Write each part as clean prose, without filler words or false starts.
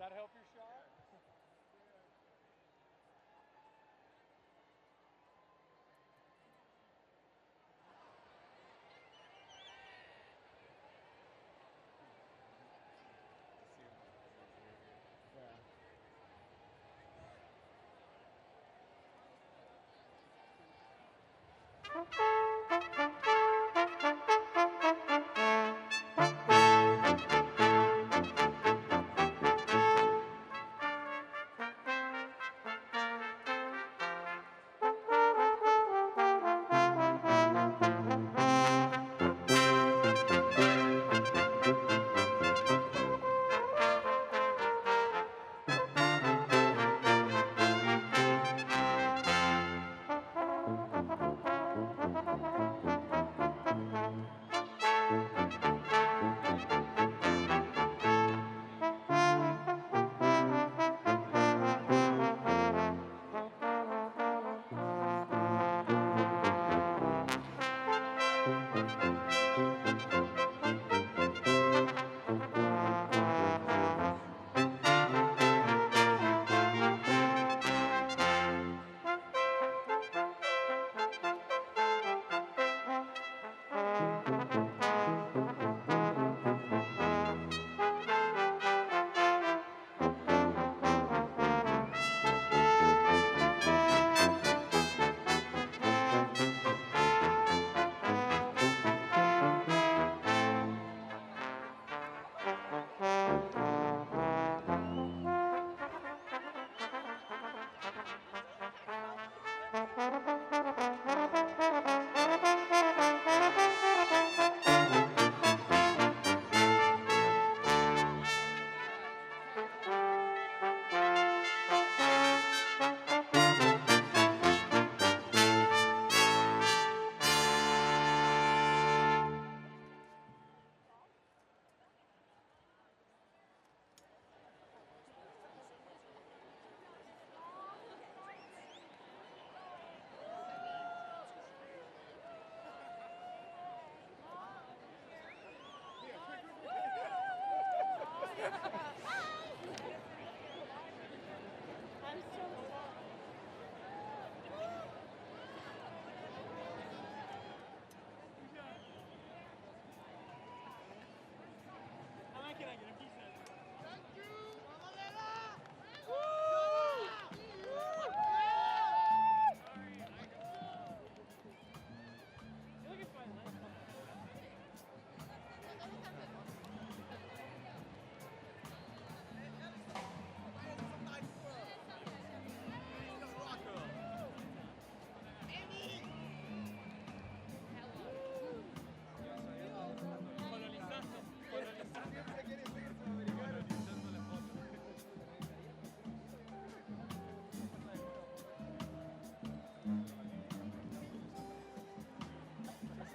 Does that help your shot?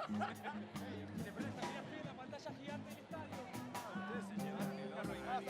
Después también estoy en la pantalla gigante del estadio. Ustedes se llevaron el oro y la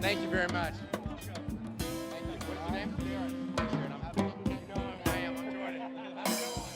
Thank you very much. Thank you. What's your name? Richard. I'm having fun. You know I am. I'm enjoying it. Have a good one.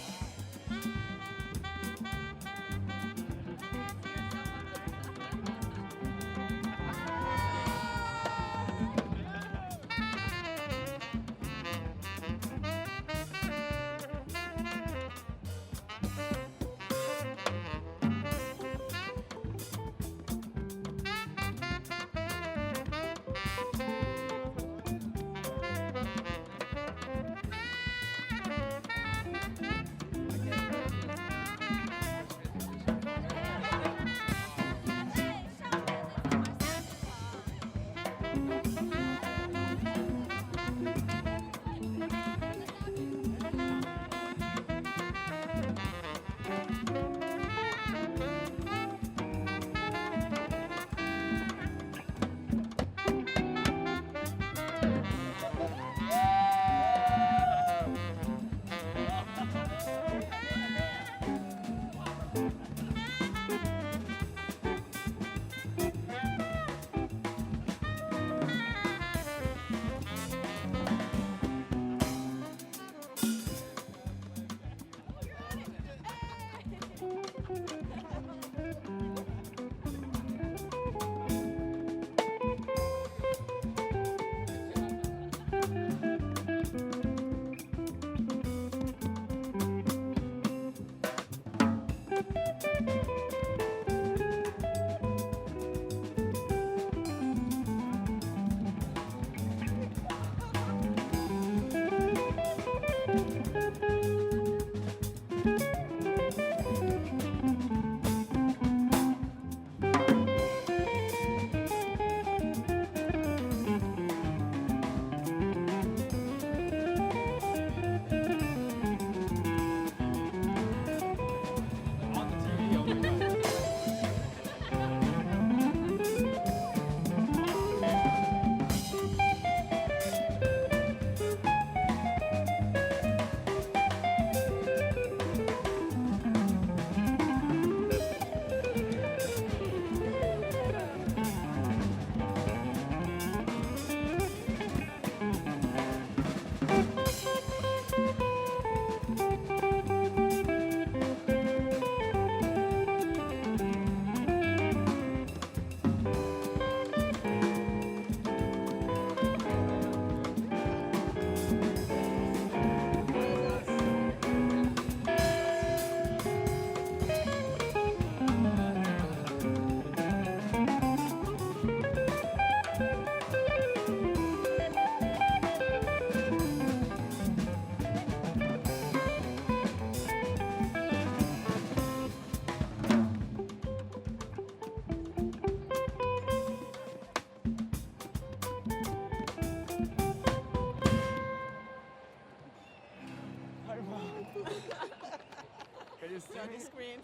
Can you see me? Screen.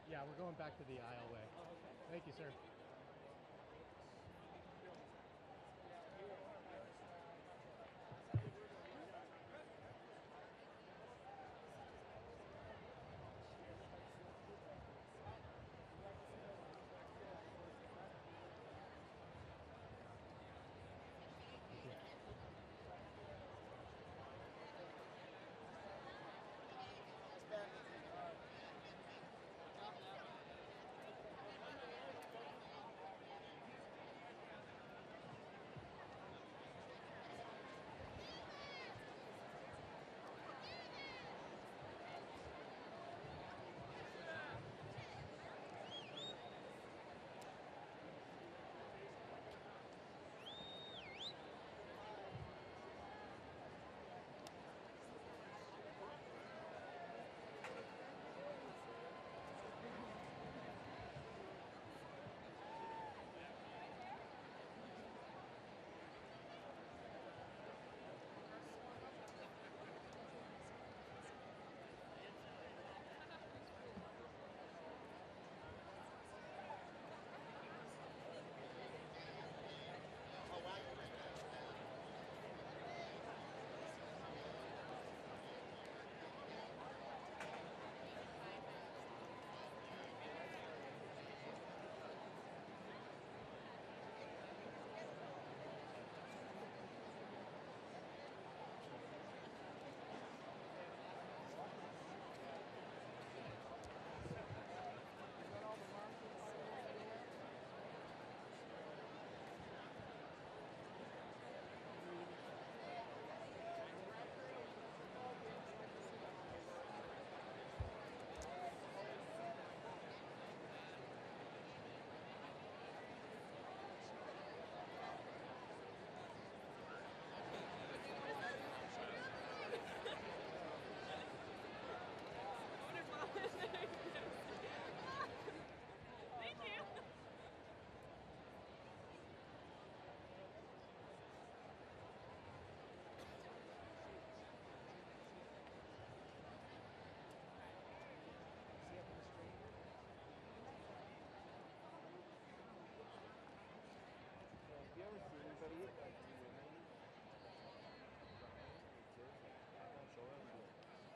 Yeah, we're going back to the aisleway. Thank you, sir.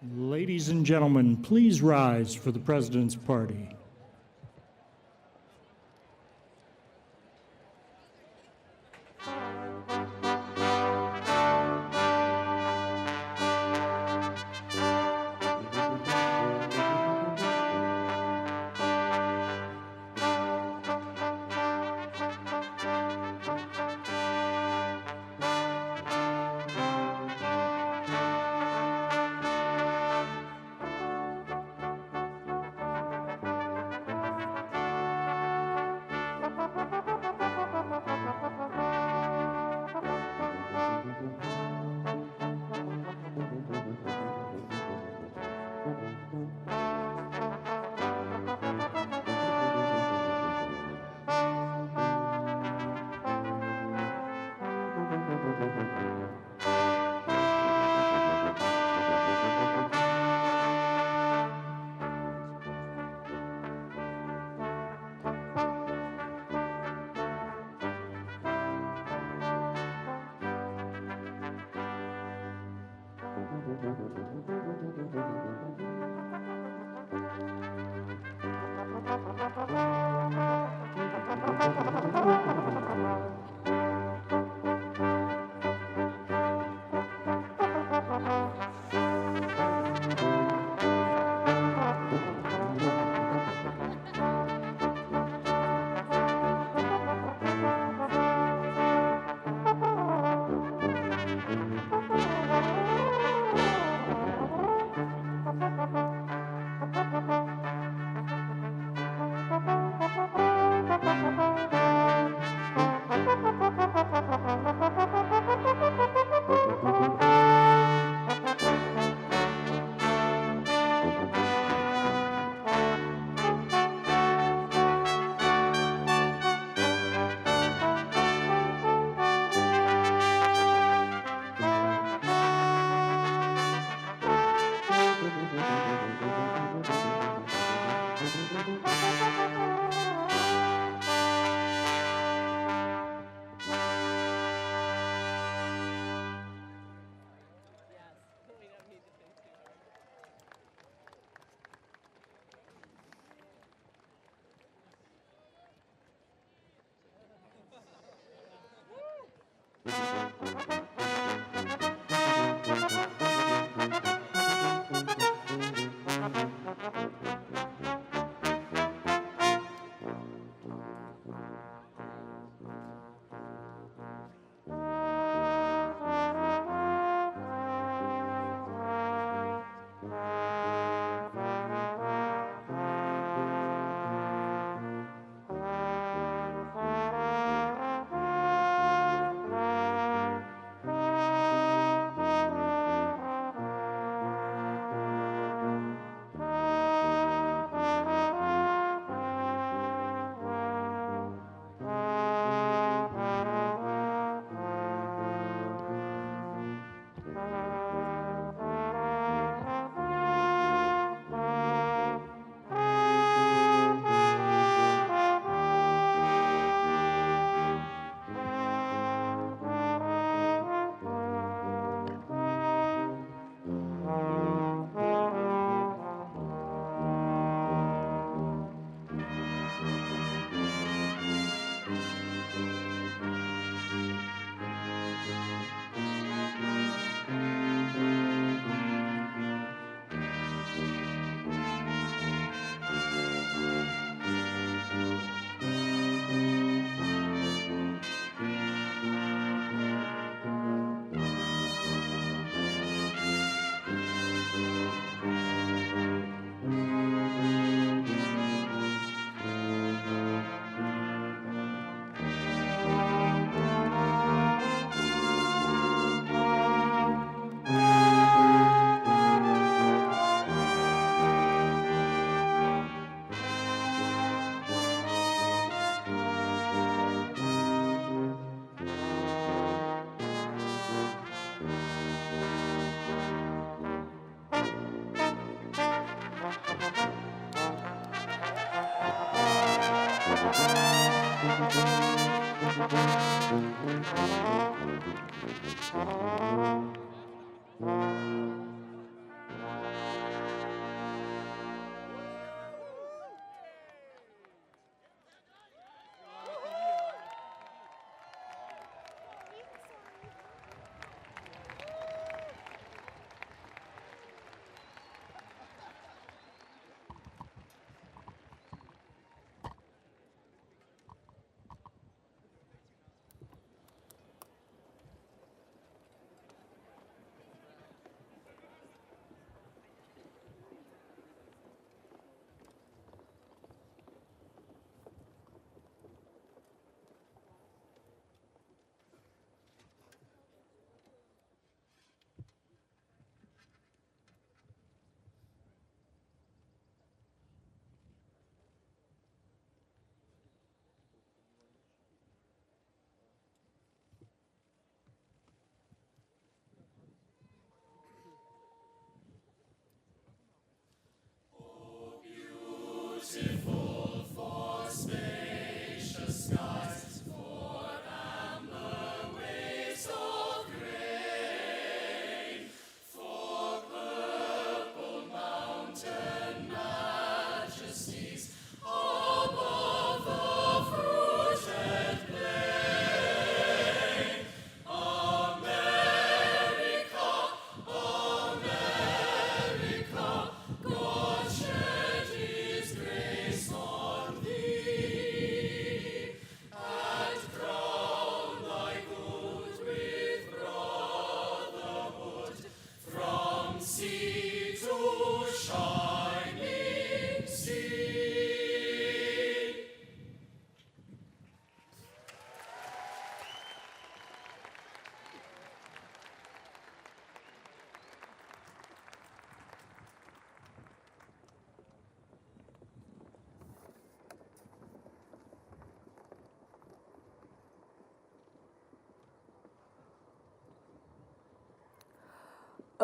Ladies and gentlemen, please rise for the President's party.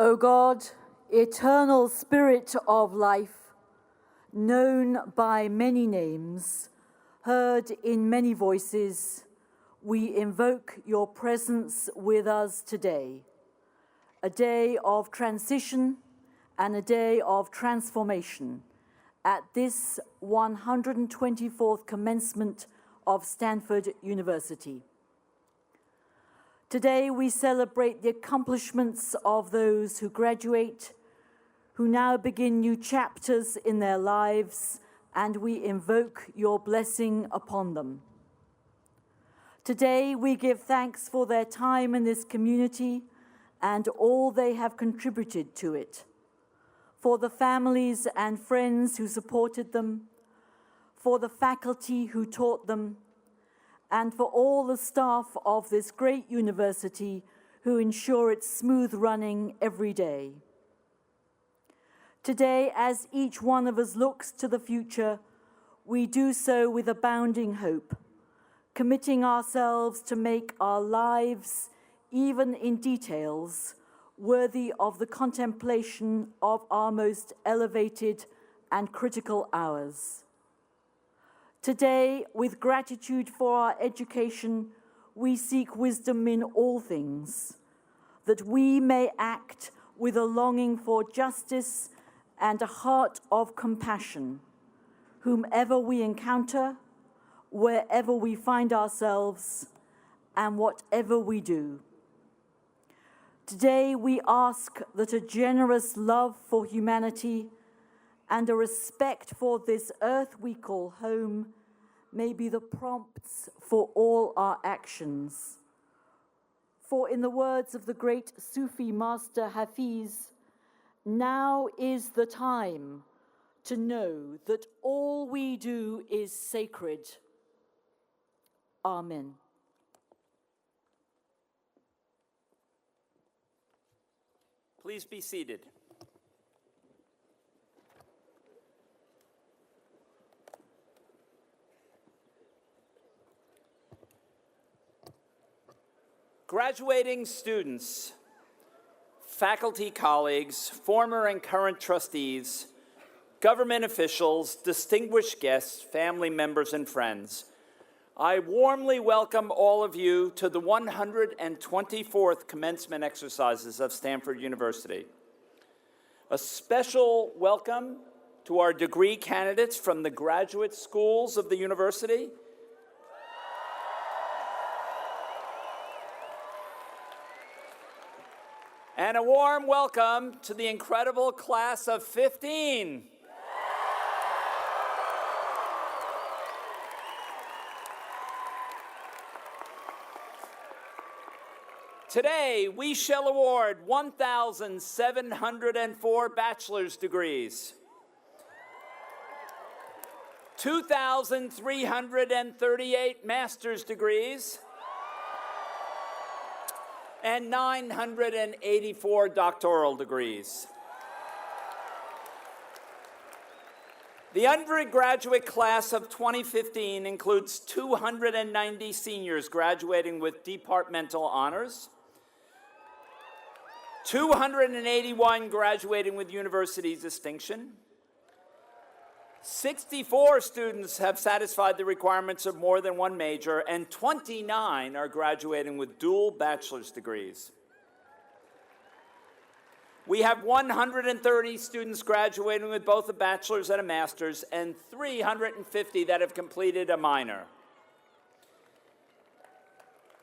O God, eternal Spirit of life, known by many names, heard in many voices, we invoke your presence with us today, a day of transition and a day of transformation at this 124th commencement of Stanford University. Today we celebrate the accomplishments of those who graduate, who now begin new chapters in their lives, and we invoke your blessing upon them. Today we give thanks for their time in this community and all they have contributed to it, for the families and friends who supported them, for the faculty who taught them, and for all the staff of this great university who ensure its smooth running every day. Today, as each one of us looks to the future, we do so with abounding hope, committing ourselves to make our lives, even in details, worthy of the contemplation of our most elevated and critical hours. Today, with gratitude for our education, we seek wisdom in all things, that we may act with a longing for justice and a heart of compassion, whomever we encounter, wherever we find ourselves, and whatever we do. Today, we ask that a generous love for humanity and a respect for this earth we call home may be the prompts for all our actions. For in the words of the great Sufi master Hafiz, now is the time to know that all we do is sacred. Amen. Please be seated. Graduating students, faculty colleagues, former and current trustees, government officials, distinguished guests, family members, and friends, I warmly welcome all of you to the 124th commencement exercises of Stanford University. A special welcome to our degree candidates from the graduate schools of the university. And a warm welcome to the incredible class of 15. Today, we shall award 1,704 bachelor's degrees, 2,338 master's degrees, and 984 doctoral degrees. The undergraduate class of 2015 includes 290 seniors graduating with departmental honors, 281 graduating with university distinction, 64 students have satisfied the requirements of more than one major, and 29 are graduating with dual bachelor's degrees. We have 130 students graduating with both a bachelor's and a master's, and 350 that have completed a minor.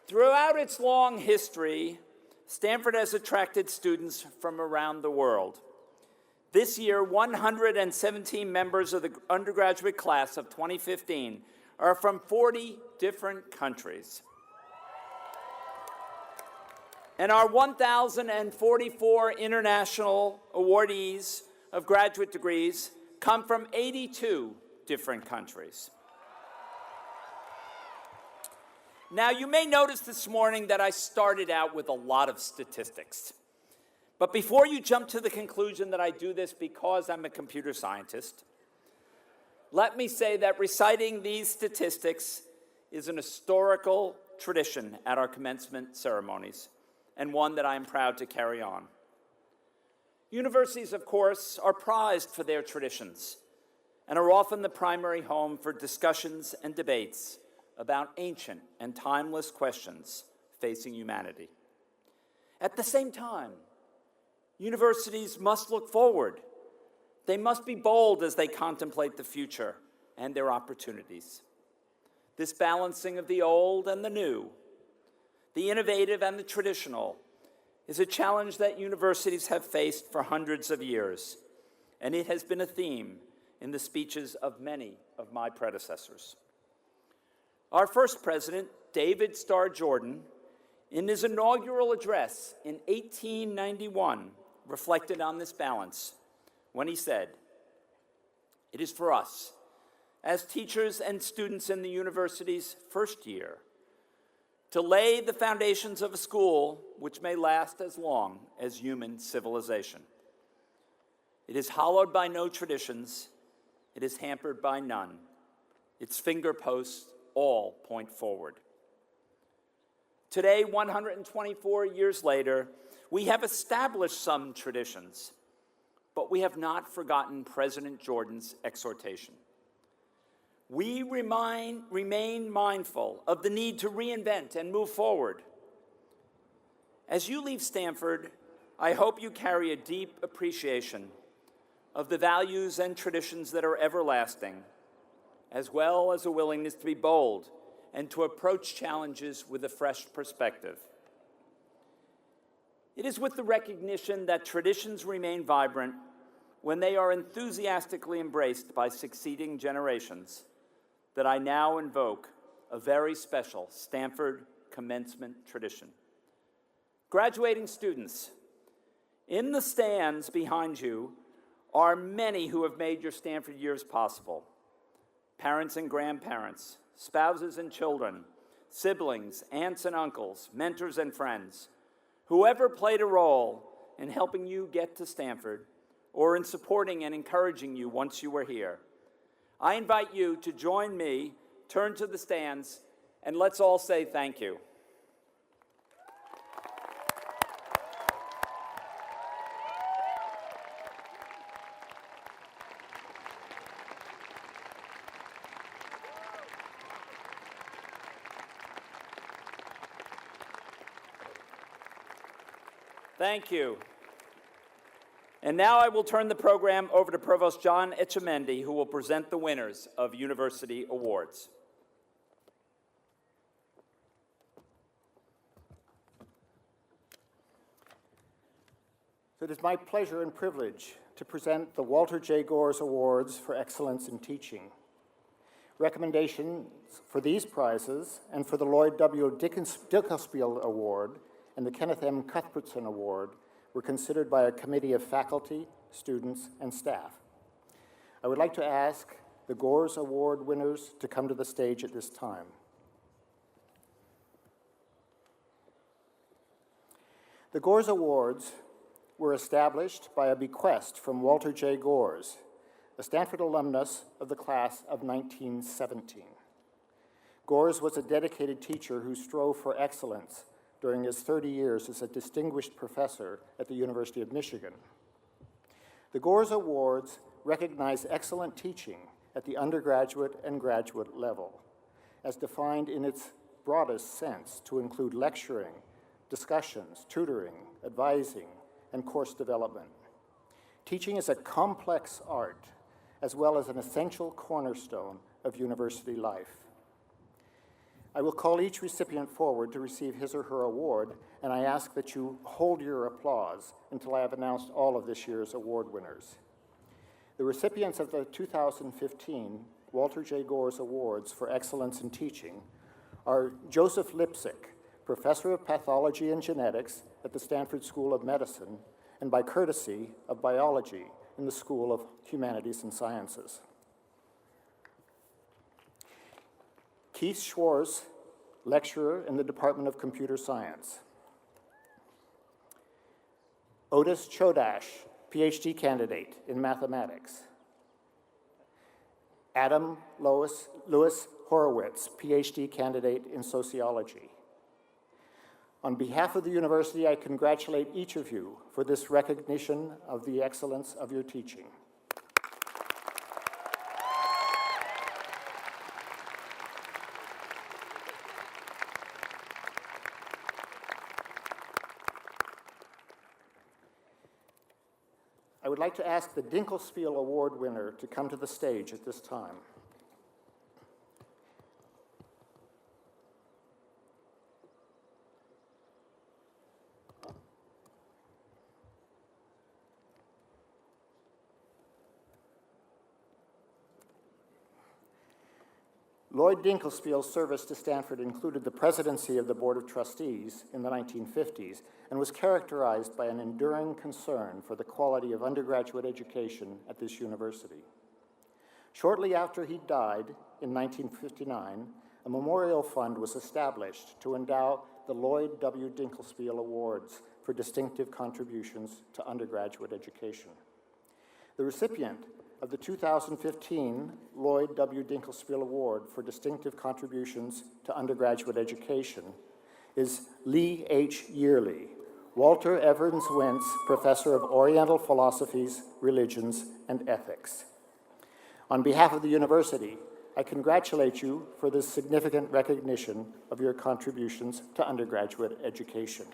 Throughout its long history, Stanford has attracted students from around the world. This year, 117 members of the undergraduate class of 2015 are from 40 different countries. And our 1,044 international awardees of graduate degrees come from 82 different countries. Now, you may notice this morning that I started out with a lot of statistics. But before you jump to the conclusion that I do this because I'm a computer scientist, let me say that reciting these statistics is an historical tradition at our commencement ceremonies, and one that I am proud to carry on. Universities, of course, are prized for their traditions and are often the primary home for discussions and debates about ancient and timeless questions facing humanity. At the same time, universities must look forward. They must be bold as they contemplate the future and their opportunities. This balancing of the old and the new, the innovative and the traditional, is a challenge that universities have faced for hundreds of years, and it has been a theme in the speeches of many of my predecessors. Our first president, David Starr Jordan, in his inaugural address in 1891, reflected on this balance when he said, "It is for us, as teachers and students in the university's first year, to lay the foundations of a school which may last as long as human civilization. It is hallowed by no traditions, it is hampered by none. Its finger posts all point forward." Today, 124 years later, we have established some traditions, but we have not forgotten President Jordan's exhortation. We remain mindful of the need to reinvent and move forward. As you leave Stanford, I hope you carry a deep appreciation of the values and traditions that are everlasting, as well as a willingness to be bold and to approach challenges with a fresh perspective. It is with the recognition that traditions remain vibrant when they are enthusiastically embraced by succeeding generations that I now invoke a very special Stanford Commencement tradition. Graduating students, in the stands behind you are many who have made your Stanford years possible. Parents and grandparents, spouses and children, siblings, aunts and uncles, mentors and friends, whoever played a role in helping you get to Stanford or in supporting and encouraging you once you were here. I invite you to join me, turn to the stands, and let's all say thank you. Thank you. And now I will turn the program over to Provost John Etchemendy, who will present the winners of university awards. So it is my pleasure and privilege to present the Walter J. Gores Awards for Excellence in Teaching. Recommendations for these prizes and for the Lloyd W. Dickelspiel Award and the Kenneth M. Cuthbertson Award were considered by a committee of faculty, students, and staff. I would like to ask the Gores Award winners to come to the stage at this time. The Gores Awards were established by a bequest from Walter J. Gores, a Stanford alumnus of the class of 1917. Gores was a dedicated teacher who strove for excellence during his 30 years as a distinguished professor at the University of Michigan. The Gores Awards recognize excellent teaching at the undergraduate and graduate level, as defined in its broadest sense to include lecturing, discussions, tutoring, advising, and course development. Teaching is a complex art, as well as an essential cornerstone of university life. I will call each recipient forward to receive his or her award, and I ask that you hold your applause until I have announced all of this year's award winners. The recipients of the 2015 Walter J. Gores Awards for Excellence in Teaching are Joseph Lipsick, Professor of Pathology and Genetics at the Stanford School of Medicine, and by courtesy of Biology in the School of Humanities and Sciences. Keith Schwarz, lecturer in the Department of Computer Science. Otis Chodash, PhD candidate in mathematics. Adam Lewis Horowitz, PhD candidate in sociology. On behalf of the university, I congratulate each of you for this recognition of the excellence of your teaching. I would like to ask the Dinkelspiel Award winner to come to the stage at this time. Lloyd Dinkelspiel's service to Stanford included the presidency of the Board of Trustees in the 1950s and was characterized by an enduring concern for the quality of undergraduate education at this university. Shortly after he died in 1959, a memorial fund was established to endow the Lloyd W. Dinkelspiel Awards for distinctive contributions to undergraduate education. The recipient of the 2015 Lloyd W. Dinkelspiel Award for distinctive contributions to undergraduate education is Lee H. Yearley, Walter Evans Wentz Professor of Oriental Philosophies, Religions, and Ethics. On behalf of the university, I congratulate you for this significant recognition of your contributions to undergraduate education.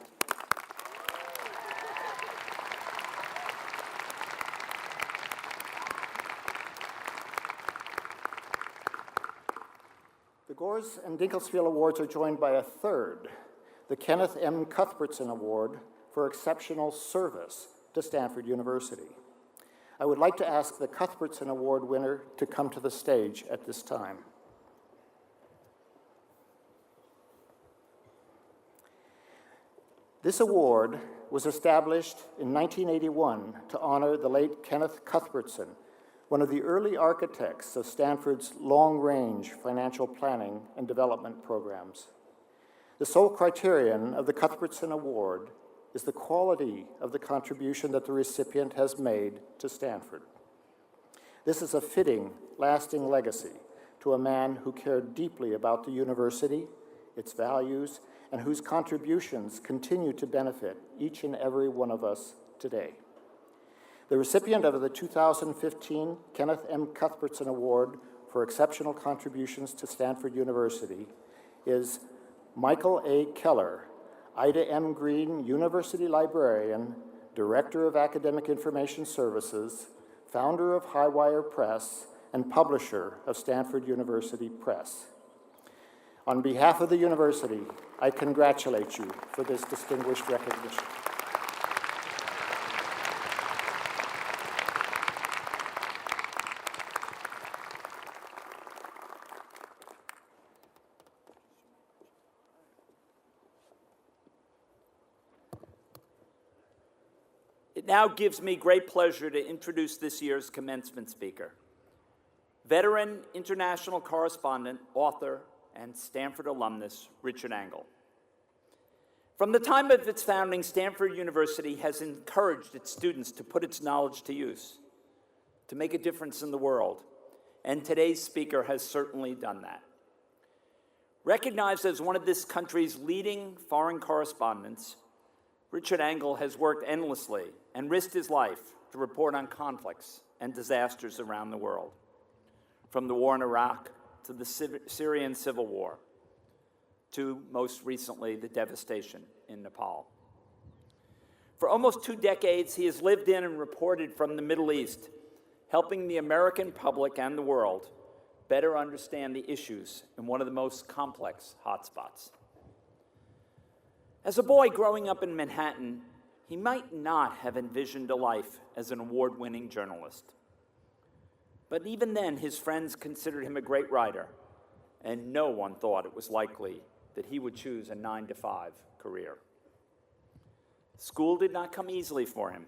The Gores and Dinkelspiel Awards are joined by a third, the Kenneth M. Cuthbertson Award for Exceptional Service to Stanford University. I would like to ask the Cuthbertson Award winner to come to the stage at this time. This award was established in 1981 to honor the late Kenneth Cuthbertson, one of the early architects of Stanford's long-range financial planning and development programs. The sole criterion of the Cuthbertson Award is the quality of the contribution that the recipient has made to Stanford. This is a fitting, lasting legacy to a man who cared deeply about the university, its values, and whose contributions continue to benefit each and every one of us today. The recipient of the 2015 Kenneth M. Cuthbertson Award for Exceptional Contributions to Stanford University is Michael A. Keller, Ida M. Green University Librarian, Director of Academic Information Services, founder of Highwire Press, and publisher of Stanford University Press. On behalf of the university, I congratulate you for this distinguished recognition. It now gives me great pleasure to introduce this year's commencement speaker, veteran international correspondent, author, and Stanford alumnus, Richard Engel. From the time of its founding, Stanford University has encouraged its students to put its knowledge to use, to make a difference in the world, and today's speaker has certainly done that. Recognized as one of this country's leading foreign correspondents, Richard Engel has worked endlessly and risked his life to report on conflicts and disasters around the world, from the war in Iraq to the Syrian civil war, to most recently the devastation in Nepal. For almost 2 decades, he has lived in and reported from the Middle East, helping the American public and the world better understand the issues in one of the most complex hotspots. As a boy growing up in Manhattan, he might not have envisioned a life as an award-winning journalist. But even then, his friends considered him a great writer, and no one thought it was likely that he would choose a 9-to-5 career. School did not come easily for him.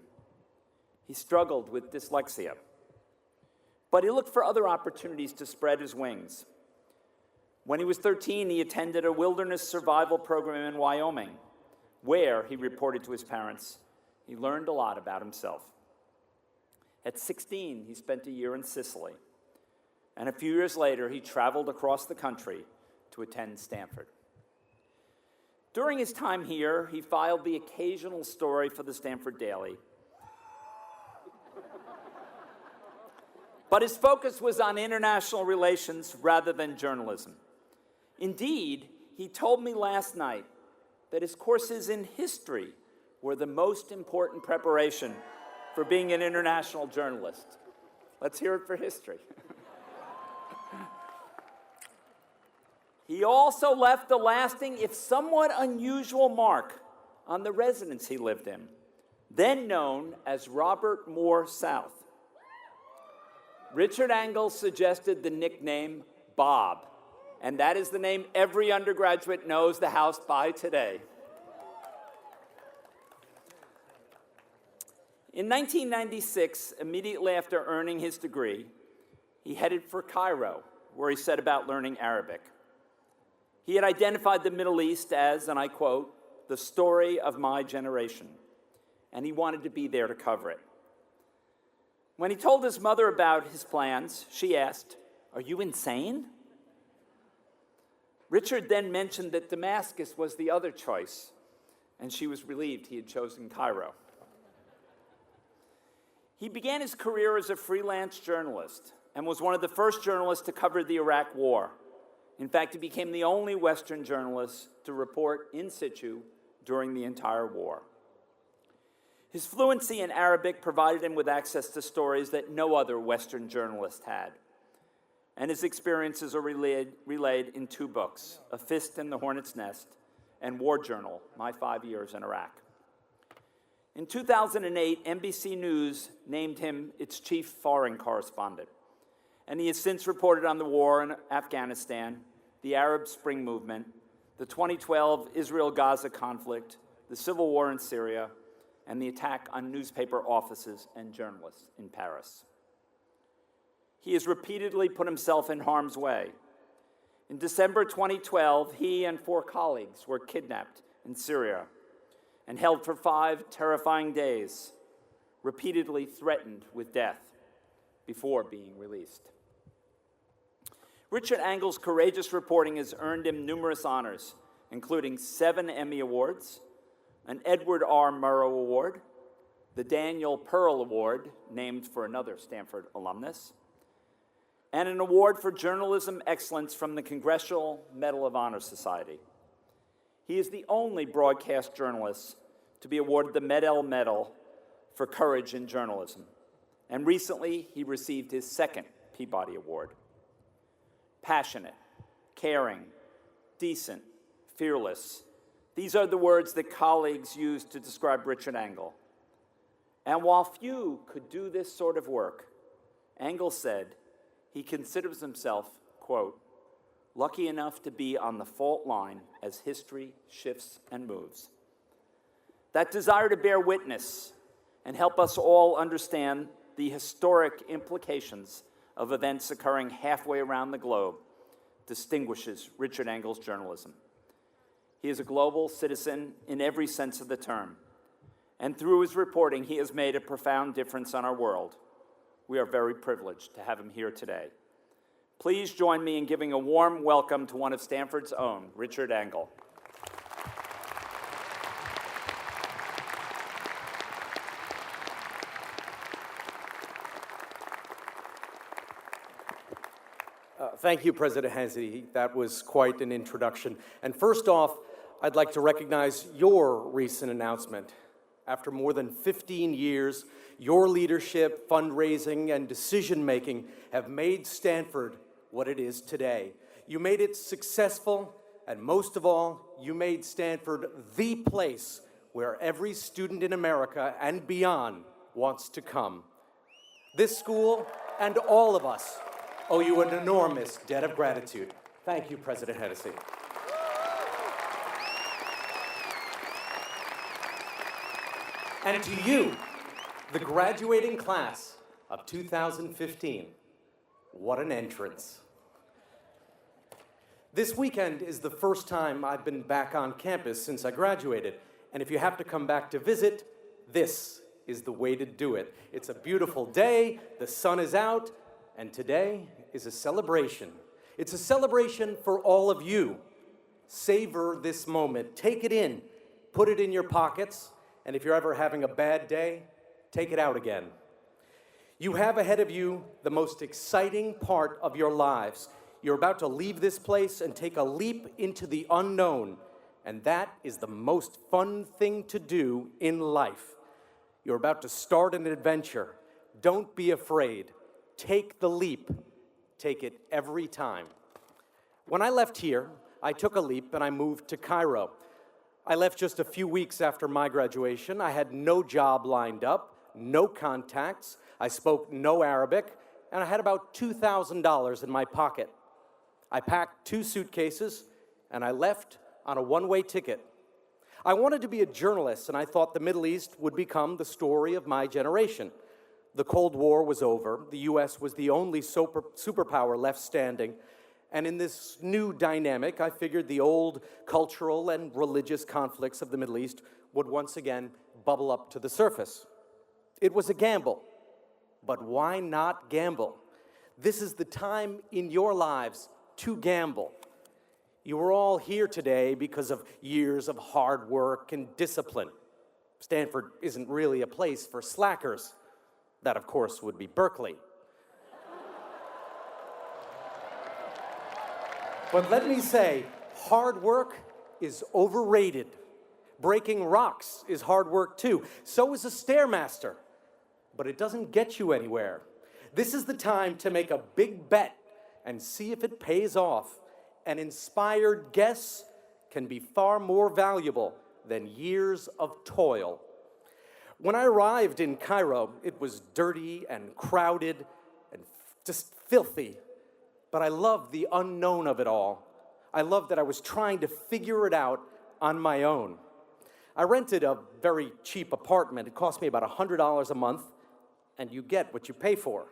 He struggled with dyslexia, but he looked for other opportunities to spread his wings. When he was 13, he attended a wilderness survival program in Wyoming, where, he reported to his parents, he learned a lot about himself. At 16, he spent a year in Sicily, and a few years later, he traveled across the country to attend Stanford. During his time here, he filed the occasional story for the Stanford Daily. But his focus was on international relations rather than journalism. Indeed, he told me last night that his courses in history were the most important preparation for being an international journalist. Let's hear it for history. He also left a lasting, if somewhat unusual, mark on the residence he lived in, then known as Robert Moore South. Richard Engel suggested the nickname Bob, and that is the name every undergraduate knows the house by today. In 1996, immediately after earning his degree, he headed for Cairo, where he set about learning Arabic. He had identified the Middle East as, and I quote, the story of my generation, and he wanted to be there to cover it. When he told his mother about his plans, she asked, "Are you insane?" Richard then mentioned that Damascus was the other choice, and she was relieved he had chosen Cairo. He began his career as a freelance journalist and was one of the first journalists to cover the Iraq War. In fact, he became the only Western journalist to report in situ during the entire war. His fluency in Arabic provided him with access to stories that no other Western journalist had. And his experiences are relayed in two books, A Fist in the Hornet's Nest and War Journal, My 5 Years in Iraq. In 2008, NBC News named him its chief foreign correspondent, and he has since reported on the war in Afghanistan, the Arab Spring movement, the 2012 Israel-Gaza conflict, the civil war in Syria, and the attack on newspaper offices and journalists in Paris. He has repeatedly put himself in harm's way. In December 2012, he and 4 colleagues were kidnapped in Syria and held for 5 terrifying days, repeatedly threatened with death before being released. Richard Engel's courageous reporting has earned him numerous honors, including 7 Emmy Awards, an Edward R. Murrow Award, the Daniel Pearl Award, named for another Stanford alumnus, and an award for journalism excellence from the Congressional Medal of Honor Society. He is the only broadcast journalist to be awarded the Med-El Medal for courage in journalism, and recently he received his 2nd Peabody Award. Passionate, caring, decent, fearless. These are the words that colleagues use to describe Richard Engel. And while few could do this sort of work, Engel said he considers himself, quote, lucky enough to be on the fault line as history shifts and moves. That desire to bear witness and help us all understand the historic implications of events occurring halfway around the globe distinguishes Richard Engel's journalism. He is a global citizen in every sense of the term, and through his reporting, he has made a profound difference on our world. We are very privileged to have him here today. Please join me in giving a warm welcome to one of Stanford's own, Richard Engel. Thank you, President Hennessy. That was quite an introduction. And first off, I'd like to recognize your recent announcement. After more than 15 years, your leadership, fundraising, and decision-making have made Stanford what it is today. You made it successful, and most of all, you made Stanford the place where every student in America and beyond wants to come. This school and all of us owe you an enormous debt of gratitude. Thank you, President Hennessy. And to you, the graduating class of 2015, what an entrance. This weekend is the first time I've been back on campus since I graduated, and if you have to come back to visit, this is the way to do it. It's a beautiful day, the sun is out, and today is a celebration. It's a celebration for all of you. Savor this moment. Take it in. Put it in your pockets. And if you're ever having a bad day, take it out again. You have ahead of you the most exciting part of your lives. You're about to leave this place and take a leap into the unknown. And that is the most fun thing to do in life. You're about to start an adventure. Don't be afraid. Take the leap. Take it every time. When I left here, I took a leap and I moved to Cairo. I left just a few weeks after my graduation. I had no job lined up, no contacts. I spoke no Arabic, and I had about $2,000 in my pocket. I packed 2 suitcases, and I left on a one-way ticket. I wanted to be a journalist, and I thought the Middle East would become the story of my generation. The Cold War was over. The U.S. was the only superpower left standing. And in this new dynamic, I figured the old cultural and religious conflicts of the Middle East would once again bubble up to the surface. It was a gamble. But why not gamble? This is the time in your lives to gamble. You are all here today because of years of hard work and discipline. Stanford isn't really a place for slackers. That, of course, would be Berkeley. But let me say, hard work is overrated. Breaking rocks is hard work too. So is a Stairmaster. But it doesn't get you anywhere. This is the time to make a big bet and see if it pays off. An inspired guess can be far more valuable than years of toil. When I arrived in Cairo, it was dirty and crowded and just filthy. But I loved the unknown of it all. I loved that I was trying to figure it out on my own. I rented a very cheap apartment. It cost me about $100 a month, and you get what you pay for.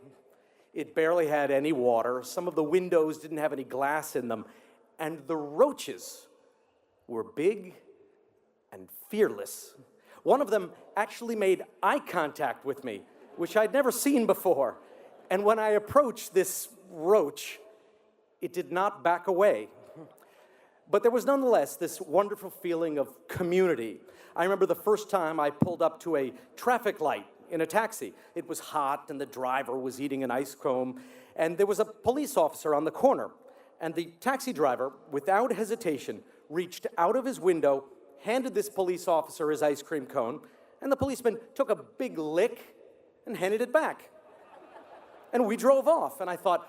It barely had any water. Some of the windows didn't have any glass in them. And the roaches were big and fearless. One of them actually made eye contact with me, which I'd never seen before. And when I approached this roach, it did not back away. But there was nonetheless this wonderful feeling of community. I remember the first time I pulled up to a traffic light in a taxi. It was hot, and the driver was eating an ice cone, and there was a police officer on the corner. And the taxi driver, without hesitation, reached out of his window, handed this police officer his ice cream cone, and the policeman took a big lick and handed it back. And we drove off, and I thought,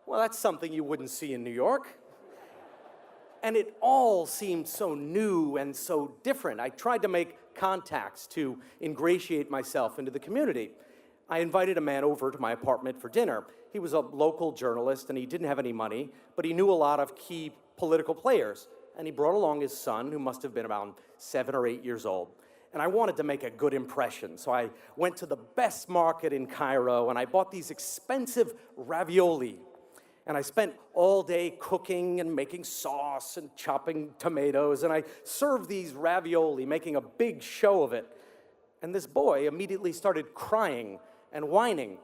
well, that's something you wouldn't see in New York. And it all seemed so new and so different. I tried to make contacts to ingratiate myself into the community. I invited a man over to my apartment for dinner. He was a local journalist, and he didn't have any money, but he knew a lot of key political players. And he brought along his son, who must have been around 7 or 8 years old. And I wanted to make a good impression, so I went to the best market in Cairo, and I bought these expensive ravioli. And I spent all day cooking and making sauce and chopping tomatoes, and I served these ravioli, making a big show of it. And this boy immediately started crying and whining.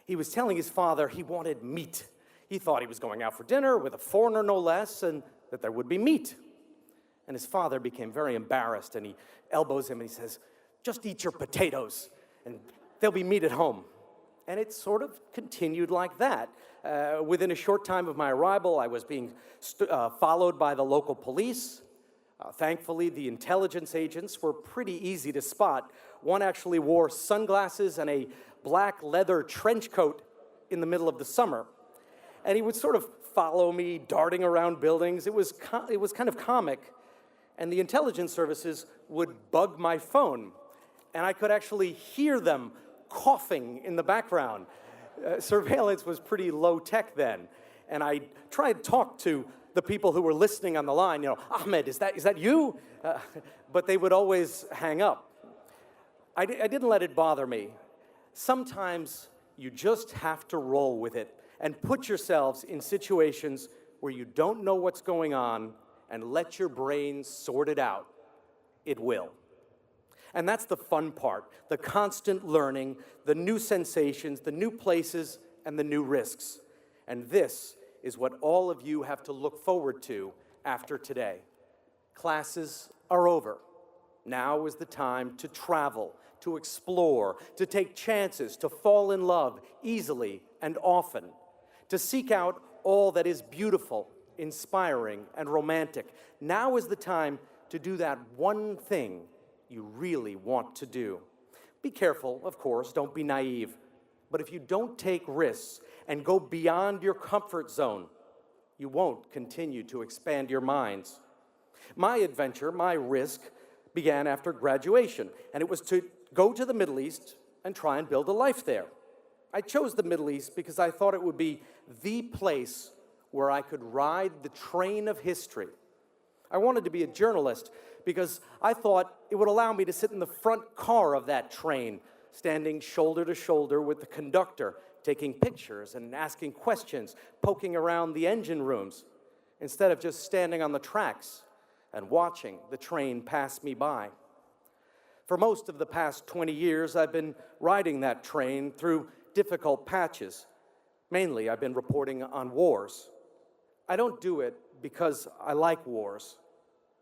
He was telling his father he wanted meat. He thought he was going out for dinner with a foreigner, no less, and that there would be meat. And his father became very embarrassed, and he elbows him and he says, "Just eat your potatoes, and there'll be meat at home." And it sort of continued like that. Within a short time of my arrival, I was being followed by the local police. Thankfully, the intelligence agents were pretty easy to spot. One actually wore sunglasses and a black leather trench coat in the middle of the summer. And he would sort of follow me, darting around buildings. It was kind of comic. And the intelligence services would bug my phone. And I could actually hear them coughing in the background. Surveillance was pretty low tech then. And I tried to talk to the people who were listening on the line, you know, "Ahmed, is that you?" But they would always hang up. I didn't let it bother me. Sometimes you just have to roll with it and put yourselves in situations where you don't know what's going on and let your brain sort it out. It will. And that's the fun part, the constant learning, the new sensations, the new places, and the new risks. And this is what all of you have to look forward to after today. Classes are over. Now is the time to travel, to explore, to take chances, to fall in love easily and often, to seek out all that is beautiful, inspiring, and romantic. Now is the time to do that one thing you really want to do. Be careful, of course, don't be naive. But if you don't take risks and go beyond your comfort zone, you won't continue to expand your minds. My adventure, my risk, began after graduation, and it was to go to the Middle East and try and build a life there. I chose the Middle East because I thought it would be the place where I could ride the train of history. I wanted to be a journalist because I thought it would allow me to sit in the front car of that train, standing shoulder to shoulder with the conductor, taking pictures and asking questions, poking around the engine rooms, instead of just standing on the tracks and watching the train pass me by. For most of the past 20 years, I've been riding that train through difficult patches. Mainly, I've been reporting on wars. I don't do it because I like wars.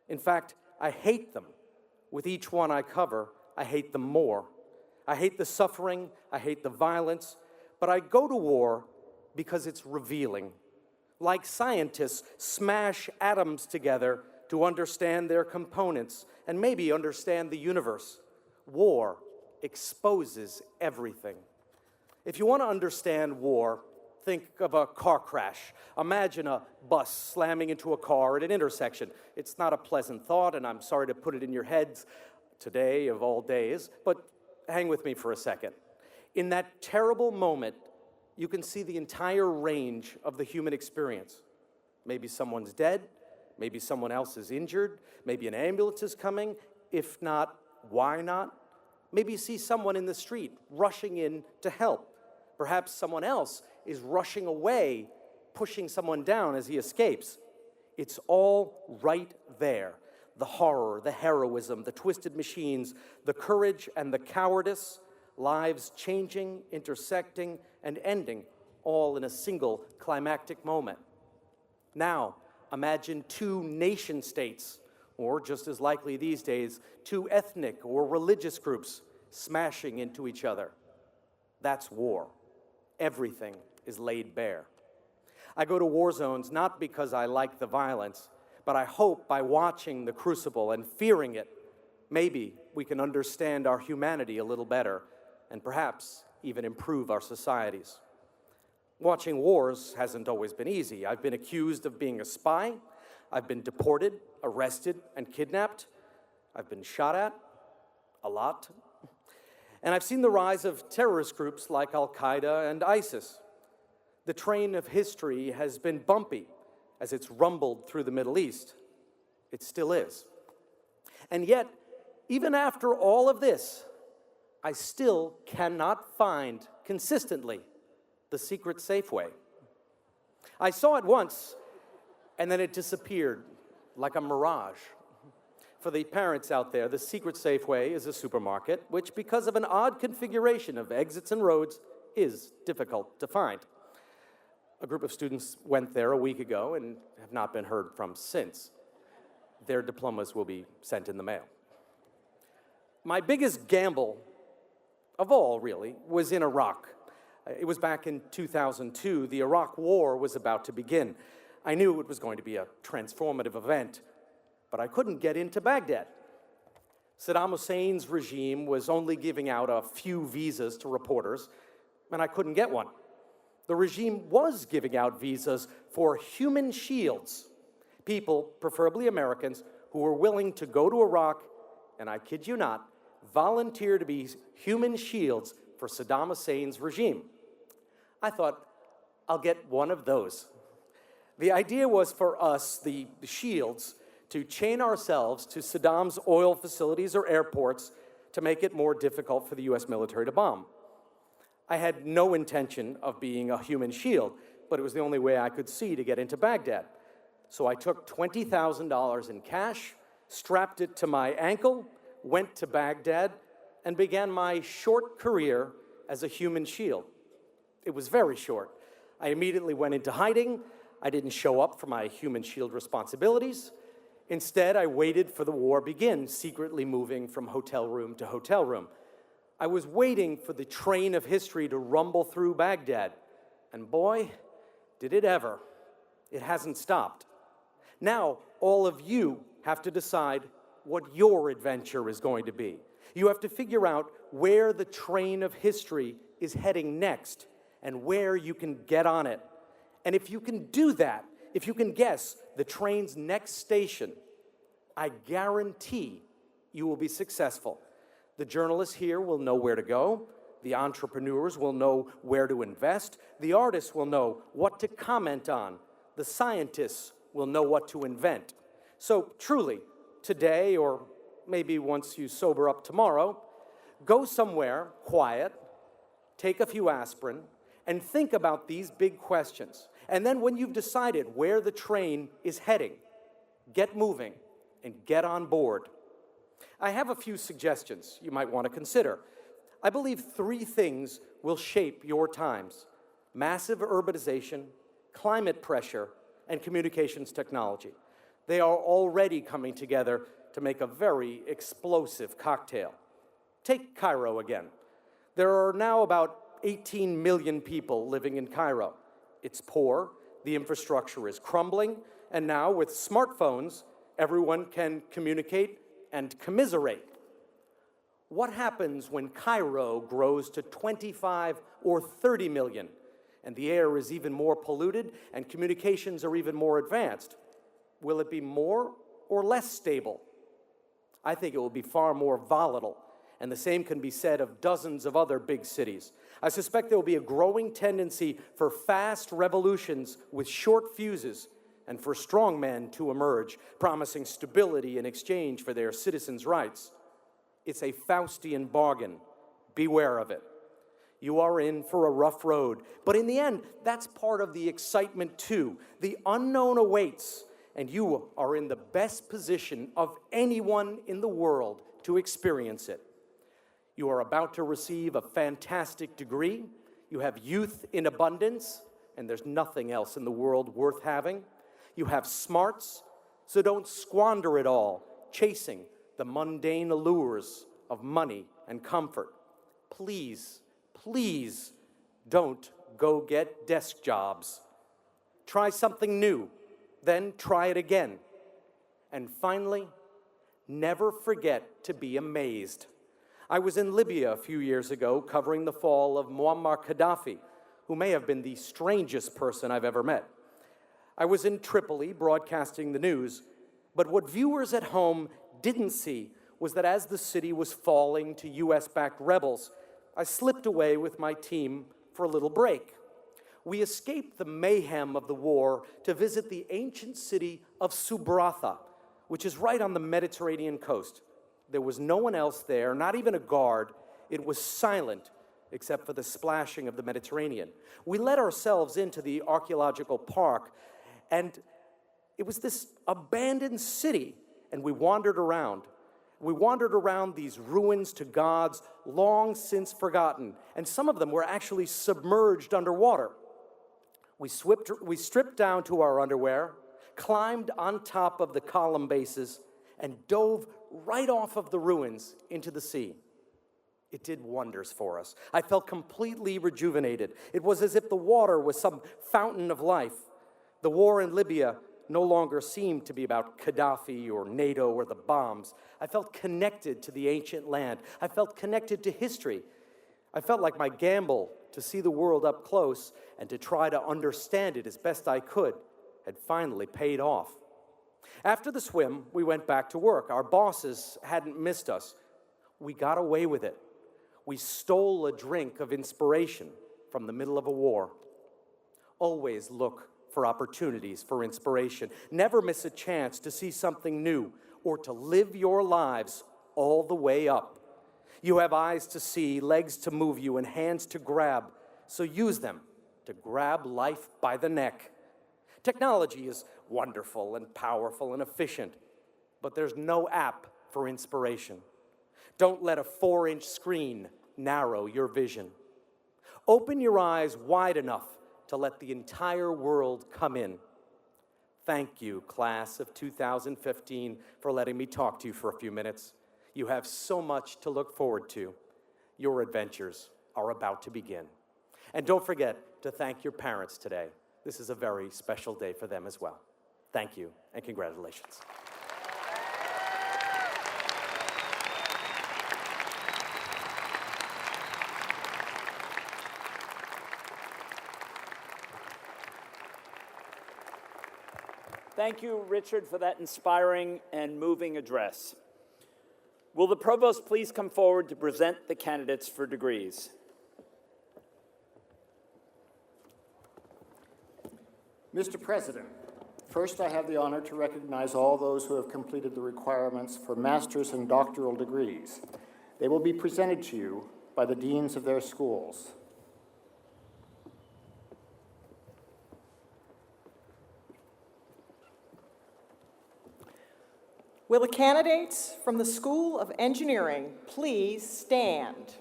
In fact, I hate them. With each one I cover, I hate them more. I hate the suffering, I hate the violence, but I go to war because it's revealing. Like scientists smash atoms together to understand their components and maybe understand the universe. War exposes everything. If you want to understand war, think of a car crash. Imagine a bus slamming into a car at an intersection. It's not a pleasant thought, and I'm sorry to put it in your heads today of all days, but hang with me for a second. In that terrible moment, you can see the entire range of the human experience. Maybe someone's dead, maybe someone else is injured, maybe an ambulance is coming. If not, why not? Maybe you see someone in the street rushing in to help. Perhaps someone else is rushing away, pushing someone down as he escapes. It's all right there. The horror, the heroism, the twisted machines, the courage and the cowardice, lives changing, intersecting, and ending, all in a single climactic moment. Now, imagine two nation states, or just as likely these days, two ethnic or religious groups smashing into each other. That's war. Everything is laid bare. I go to war zones not because I like the violence, but I hope by watching the crucible and fearing it, maybe we can understand our humanity a little better and perhaps even improve our societies. Watching wars hasn't always been easy. I've been accused of being a spy. I've been deported, arrested, and kidnapped. I've been shot at a lot. And I've seen the rise of terrorist groups like Al-Qaeda and ISIS. The train of history has been bumpy as it's rumbled through the Middle East. It still is. And yet, even after all of this, I still cannot find consistently the secret Safeway. I saw it once, and then it disappeared like a mirage. For the parents out there, the secret Safeway is a supermarket which, because of an odd configuration of exits and roads, is difficult to find. A group of students went there a week ago and have not been heard from since. Their diplomas will be sent in the mail. My biggest gamble of all, really, was in Iraq. It was back in 2002. The Iraq War was about to begin. I knew it was going to be a transformative event, but I couldn't get into Baghdad. Saddam Hussein's regime was only giving out a few visas to reporters, and I couldn't get one. The regime was giving out visas for human shields, people, preferably Americans, who were willing to go to Iraq, and I kid you not, volunteer to be human shields for Saddam Hussein's regime. I thought, I'll get one of those. The idea was for us, the shields, to chain ourselves to Saddam's oil facilities or airports to make it more difficult for the U.S. military to bomb. I had no intention of being a human shield, but it was the only way I could see to get into Baghdad. So I took $20,000 in cash, strapped it to my ankle, went to Baghdad, and began my short career as a human shield. It was very short. I immediately went into hiding. I didn't show up for my human shield responsibilities. Instead, I waited for the war begin, secretly moving from hotel room to hotel room. I was waiting for the train of history to rumble through Baghdad. And boy, did it ever. It hasn't stopped. Now, all of you have to decide what your adventure is going to be. You have to figure out where the train of history is heading next and where you can get on it. And if you can do that, if you can guess the train's next station, I guarantee you will be successful. The journalists here will know where to go. The entrepreneurs will know where to invest. The artists will know what to comment on. The scientists will know what to invent. So truly, today, or maybe once you sober up tomorrow, go somewhere quiet, take a few aspirin, and think about these big questions. And then when you've decided where the train is heading, get moving and get on board. I have a few suggestions you might want to consider. I believe 3 things will shape your times: massive urbanization, climate pressure, and communications technology. They are already coming together to make a very explosive cocktail. Take Cairo again. There are now about 18 million people living in Cairo. It's poor, the infrastructure is crumbling, and now with smartphones, everyone can communicate and commiserate. What happens when Cairo grows to 25 or 30 million, and the air is even more polluted and communications are even more advanced? Will it be more or less stable? I think it will be far more volatile, and the same can be said of dozens of other big cities. I suspect there will be a growing tendency for fast revolutions with short fuses and for strongmen to emerge, promising stability in exchange for their citizens' rights. It's a Faustian bargain. Beware of it. You are in for a rough road, but in the end, that's part of the excitement too. The unknown awaits, and you are in the best position of anyone in the world to experience it. You are about to receive a fantastic degree. You have youth in abundance, and there's nothing else in the world worth having. You have smarts, so don't squander it all, chasing the mundane allures of money and comfort. Please, please don't go get desk jobs. Try something new, then try it again. And finally, never forget to be amazed. I was in Libya a few years ago covering the fall of Muammar Gaddafi, who may have been the strangest person I've ever met. I was in Tripoli broadcasting the news, but what viewers at home didn't see was that as the city was falling to US-backed rebels, I slipped away with my team for a little break. We escaped the mayhem of the war to visit the ancient city of Subratha, which is right on the Mediterranean coast. There was no one else there, not even a guard. It was silent, except for the splashing of the Mediterranean. We let ourselves into the archaeological park, and it was this abandoned city, and we wandered around. We wandered around these ruins to gods long since forgotten, and some of them were actually submerged underwater. We stripped down to our underwear, climbed on top of the column bases, and dove right off of the ruins into the sea. It did wonders for us. I felt completely rejuvenated. It was as if the water was some fountain of life. The war in Libya no longer seemed to be about Gaddafi or NATO or the bombs. I felt connected to the ancient land. I felt connected to history. I felt like my gamble to see the world up close and to try to understand it as best I could had finally paid off. After the swim, we went back to work. Our bosses hadn't missed us. We got away with it. We stole a drink of inspiration from the middle of a war. Always look for opportunities for inspiration. Never miss a chance to see something new or to live your lives all the way up. You have eyes to see, legs to move you, and hands to grab, so use them to grab life by the neck. Technology is wonderful and powerful and efficient, but there's no app for inspiration. Don't let a 4-inch screen narrow your vision. Open your eyes wide enough to let the entire world come in. Thank you, class of 2015, for letting me talk to you for a few minutes. You have so much to look forward to. Your adventures are about to begin. And don't forget to thank your parents today. This is a very special day for them as well. Thank you, and congratulations. Thank you, Richard, for that inspiring and moving address. Will the provost please come forward to present the candidates for degrees? Mr. President, first I have the honor to recognize all those who have completed the requirements for master's and doctoral degrees. They will be presented to you by the deans of their schools. Will the candidates from the School of Engineering please stand?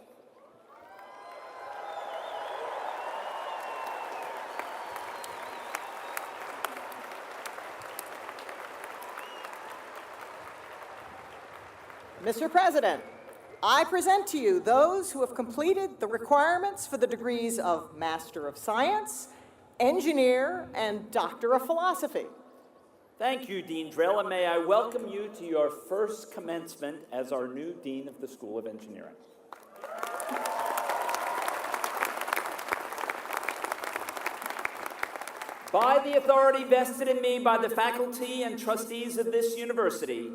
Mr. President, I present to you those who have completed the requirements for the degrees of Master of Science, Engineer, and Doctor of Philosophy. Thank you, Dean Drill, and may I welcome you to your first commencement as our new Dean of the School of Engineering. By the authority vested in me by the faculty and trustees of this university,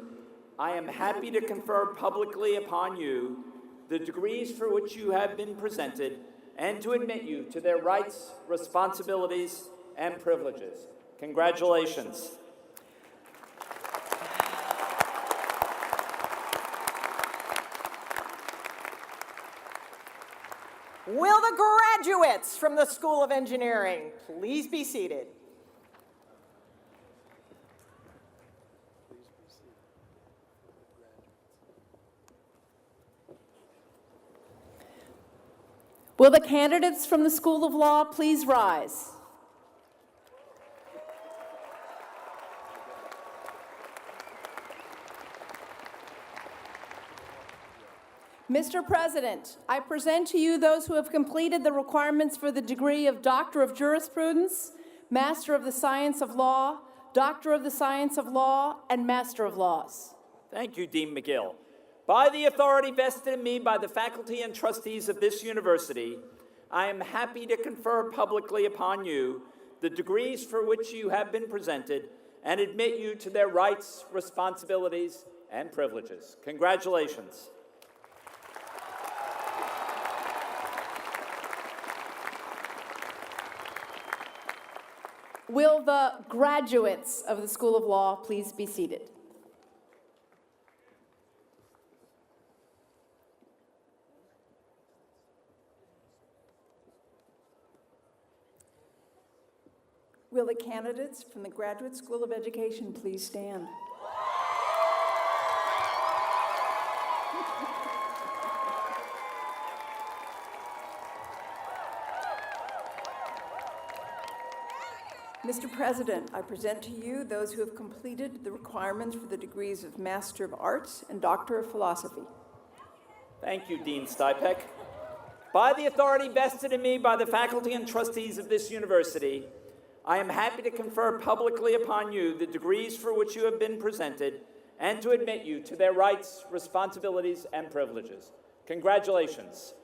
I am happy to confer publicly upon you the degrees for which you have been presented and to admit you to their rights, responsibilities, and privileges. Congratulations. Will the graduates from the School of Engineering please be seated? Will the candidates from the School of Law please rise? Mr. President, I present to you those who have completed the requirements for the degree of Doctor of Jurisprudence, Master of the Science of Law, Doctor of the Science of Law, and Master of Laws. Thank you, Dean McGill. By the authority vested in me by the faculty and trustees of this university, I am happy to confer publicly upon you the degrees for which you have been presented and admit you to their rights, responsibilities, and privileges. Congratulations. Will the graduates of the School of Law please be seated? Will the candidates from the Graduate School of Education please stand? Mr. President, I present to you those who have completed the requirements for the degrees of Master of Arts and Doctor of Philosophy. Thank you, Dean Stipek. By the authority vested in me by the faculty and trustees of this university, I am happy to confer publicly upon you the degrees for which you have been presented and to admit you to their rights, responsibilities, and privileges. Congratulations.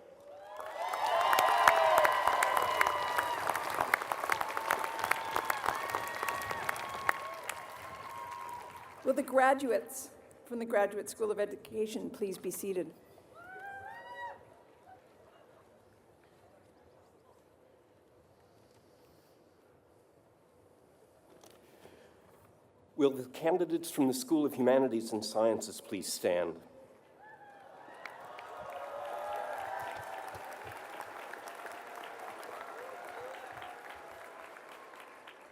Will the graduates from the Graduate School of Education please be seated? Will the candidates from the School of Humanities and Sciences please stand?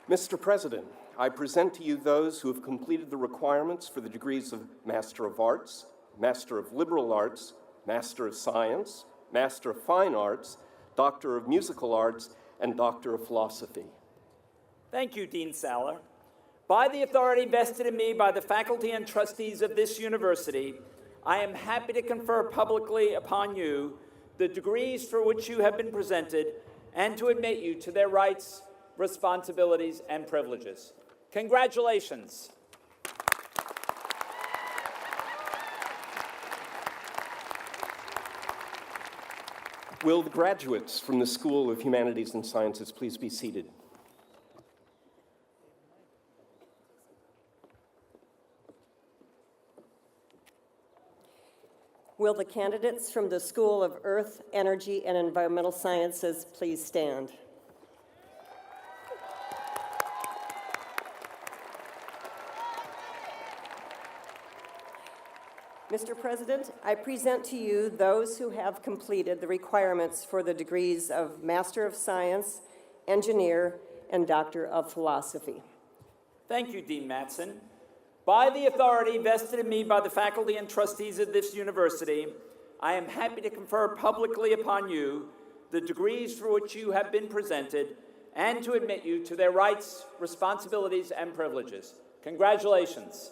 Mr. President, I present to you those who have completed the requirements for the degrees of Master of Arts, Master of Liberal Arts, Master of Science, Master of Fine Arts, Doctor of Musical Arts, and Doctor of Philosophy. Thank you, Dean Saller. By the authority vested in me by the faculty and trustees of this university, I am happy to confer publicly upon you the degrees for which you have been presented and to admit you to their rights, responsibilities, and privileges. Congratulations. Will the graduates from the School of Humanities and Sciences please be seated? Will the candidates from the School of Earth, Energy, and Environmental Sciences please stand? Mr. President, I present to you those who have completed the requirements for the degrees of Master of Science, Engineer, and Doctor of Philosophy. Thank you, Dean Mattson. By the authority vested in me by the faculty and trustees of this university, I am happy to confer publicly upon you the degrees for which you have been presented and to admit you to their rights, responsibilities, and privileges. Congratulations.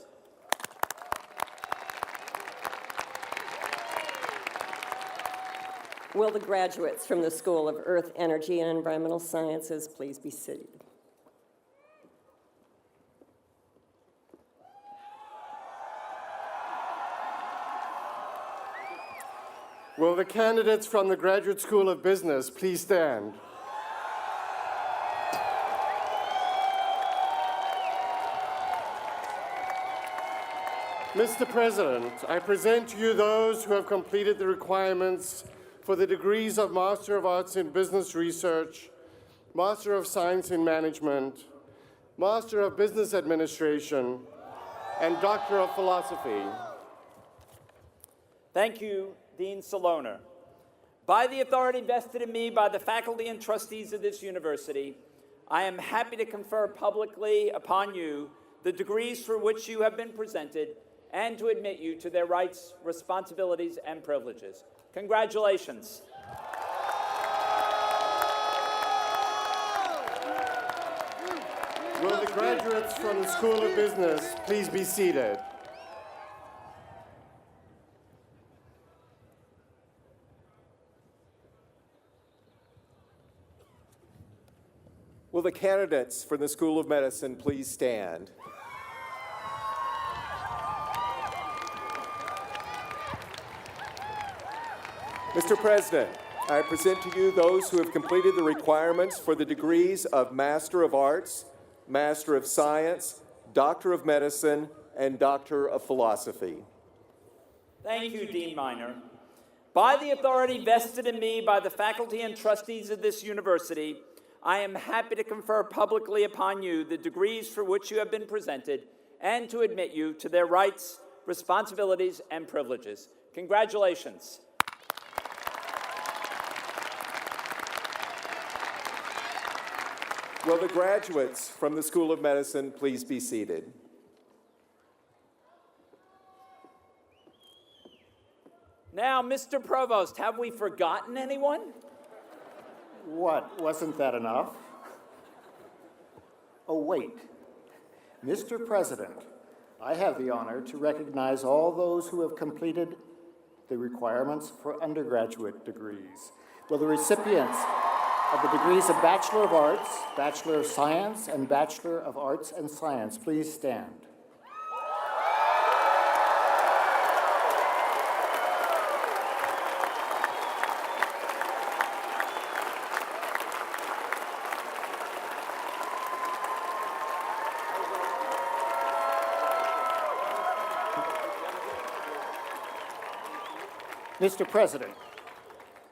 Will the graduates from the School of Earth, Energy, and Environmental Sciences please be seated? Will the candidates from the Graduate School of Business please stand? Mr. President, I present to you those who have completed the requirements for the degrees of Master of Arts in Business Research, Master of Science in Management, Master of Business Administration, and Doctor of Philosophy. Thank you, Dean Saloner. By the authority vested in me by the faculty and trustees of this university, I am happy to confer publicly upon you the degrees for which you have been presented and to admit you to their rights, responsibilities, and privileges. Congratulations. Will the graduates from the School of Business please be seated? Will the candidates for the School of Medicine please stand? Mr. President, I present to you those who have completed the requirements for the degrees of Master of Arts, Master of Science, Doctor of Medicine, and Doctor of Philosophy. Thank you, Dean Minor. By the authority vested in me by the faculty and trustees of this university, I am happy to confer publicly upon you the degrees for which you have been presented and to admit you to their rights, responsibilities, and privileges. Congratulations. Will the graduates from the School of Medicine please be seated? Now, Mr. Provost, have we forgotten anyone? What, wasn't that enough? Oh, wait. Mr. President, I have the honor to recognize all those who have completed the requirements for undergraduate degrees. Will the recipients of the degrees of Bachelor of Arts, Bachelor of Science, and Bachelor of Arts and Science please stand? Mr. President,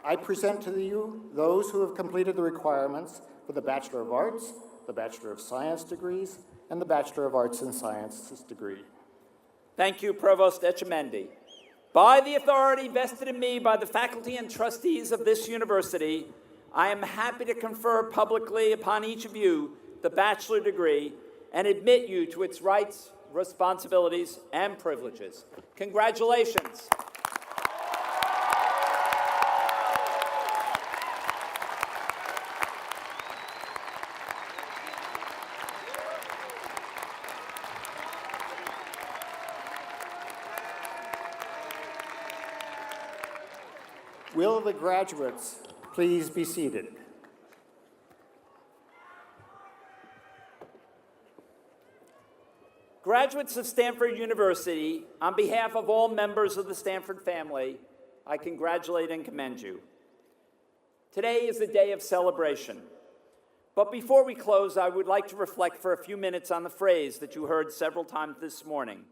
I present to you those who have completed the requirements for the Bachelor of Arts, the Bachelor of Science degrees, and the Bachelor of Arts and Sciences degree. Thank you, Provost Etchemendy. By the authority vested in me by the faculty and trustees of this university, I am happy to confer publicly upon each of you the bachelor degree and admit you to its rights, responsibilities, and privileges. Congratulations. Will the graduates please be seated? Graduates of Stanford University, on behalf of all members of the Stanford family, I congratulate and commend you. Today is a day of celebration. But before we close, I would like to reflect for a few minutes on the phrase that you heard several times this morning.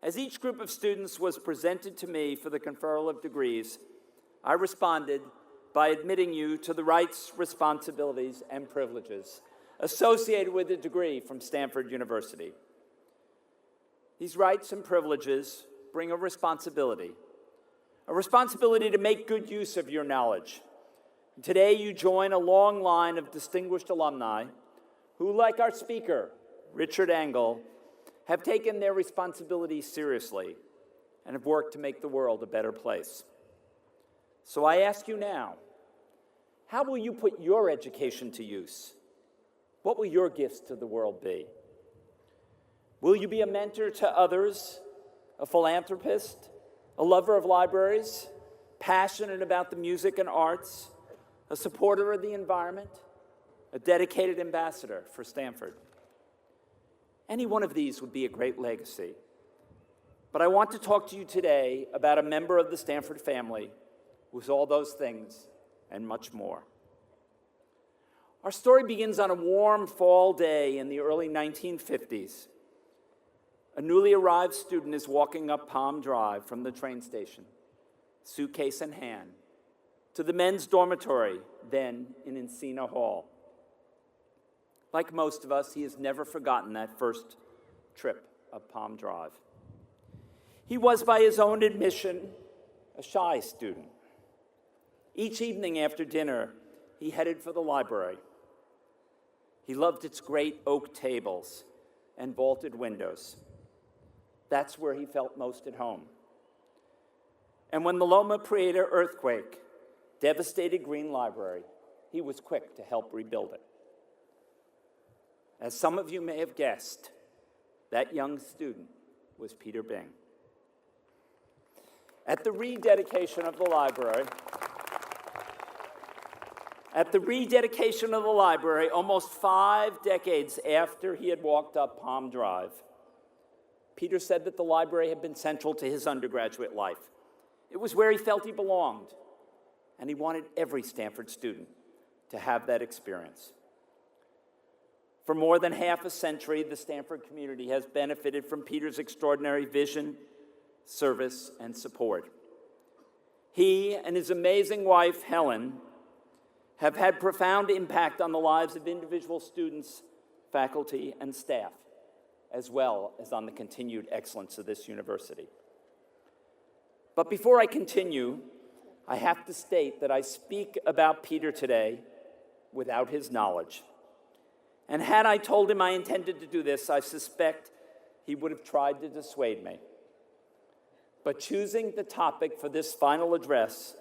As each group of students was presented to me for the conferral of degrees, I responded by admitting you to the rights, responsibilities, and privileges associated with a degree from Stanford University. These rights and privileges bring a responsibility to make good use of your knowledge. Today, you join a long line of distinguished alumni who, like our speaker, Richard Engel, have taken their responsibilities seriously and have worked to make the world a better place. So I ask you now, how will you put your education to use? What will your gifts to the world be? Will you be a mentor to others, a philanthropist, a lover of libraries, passionate about the music and arts, a supporter of the environment, a dedicated ambassador for Stanford? Any one of these would be a great legacy. But I want to talk to you today about a member of the Stanford family who is all those things and much more. Our story begins on a warm fall day in the early 1950s. A newly arrived student is walking up Palm Drive from the train station, suitcase in hand, to the men's dormitory, then in Encina Hall. Like most of us, he has never forgotten that first trip up Palm Drive. He was, by his own admission, a shy student. Each evening after dinner, he headed for the library. He loved its great oak tables and vaulted windows. That's where he felt most at home. And when the Loma Prieta earthquake devastated Green Library, he was quick to help rebuild it. As some of you may have guessed, that young student was Peter Bing. At the rededication of the library, almost 5 decades after he had walked up Palm Drive, Peter said that the library had been central to his undergraduate life. It was where he felt he belonged, and he wanted every Stanford student to have that experience. For more than half a century, the Stanford community has benefited from Peter's extraordinary vision, service, and support. He and his amazing wife, Helen, have had profound impact on the lives of individual students, faculty, and staff, as well as on the continued excellence of this university. But before I continue, I have to state that I speak about Peter today without his knowledge. And had I told him I intended to do this, I suspect he would have tried to dissuade me. But choosing the topic for this final address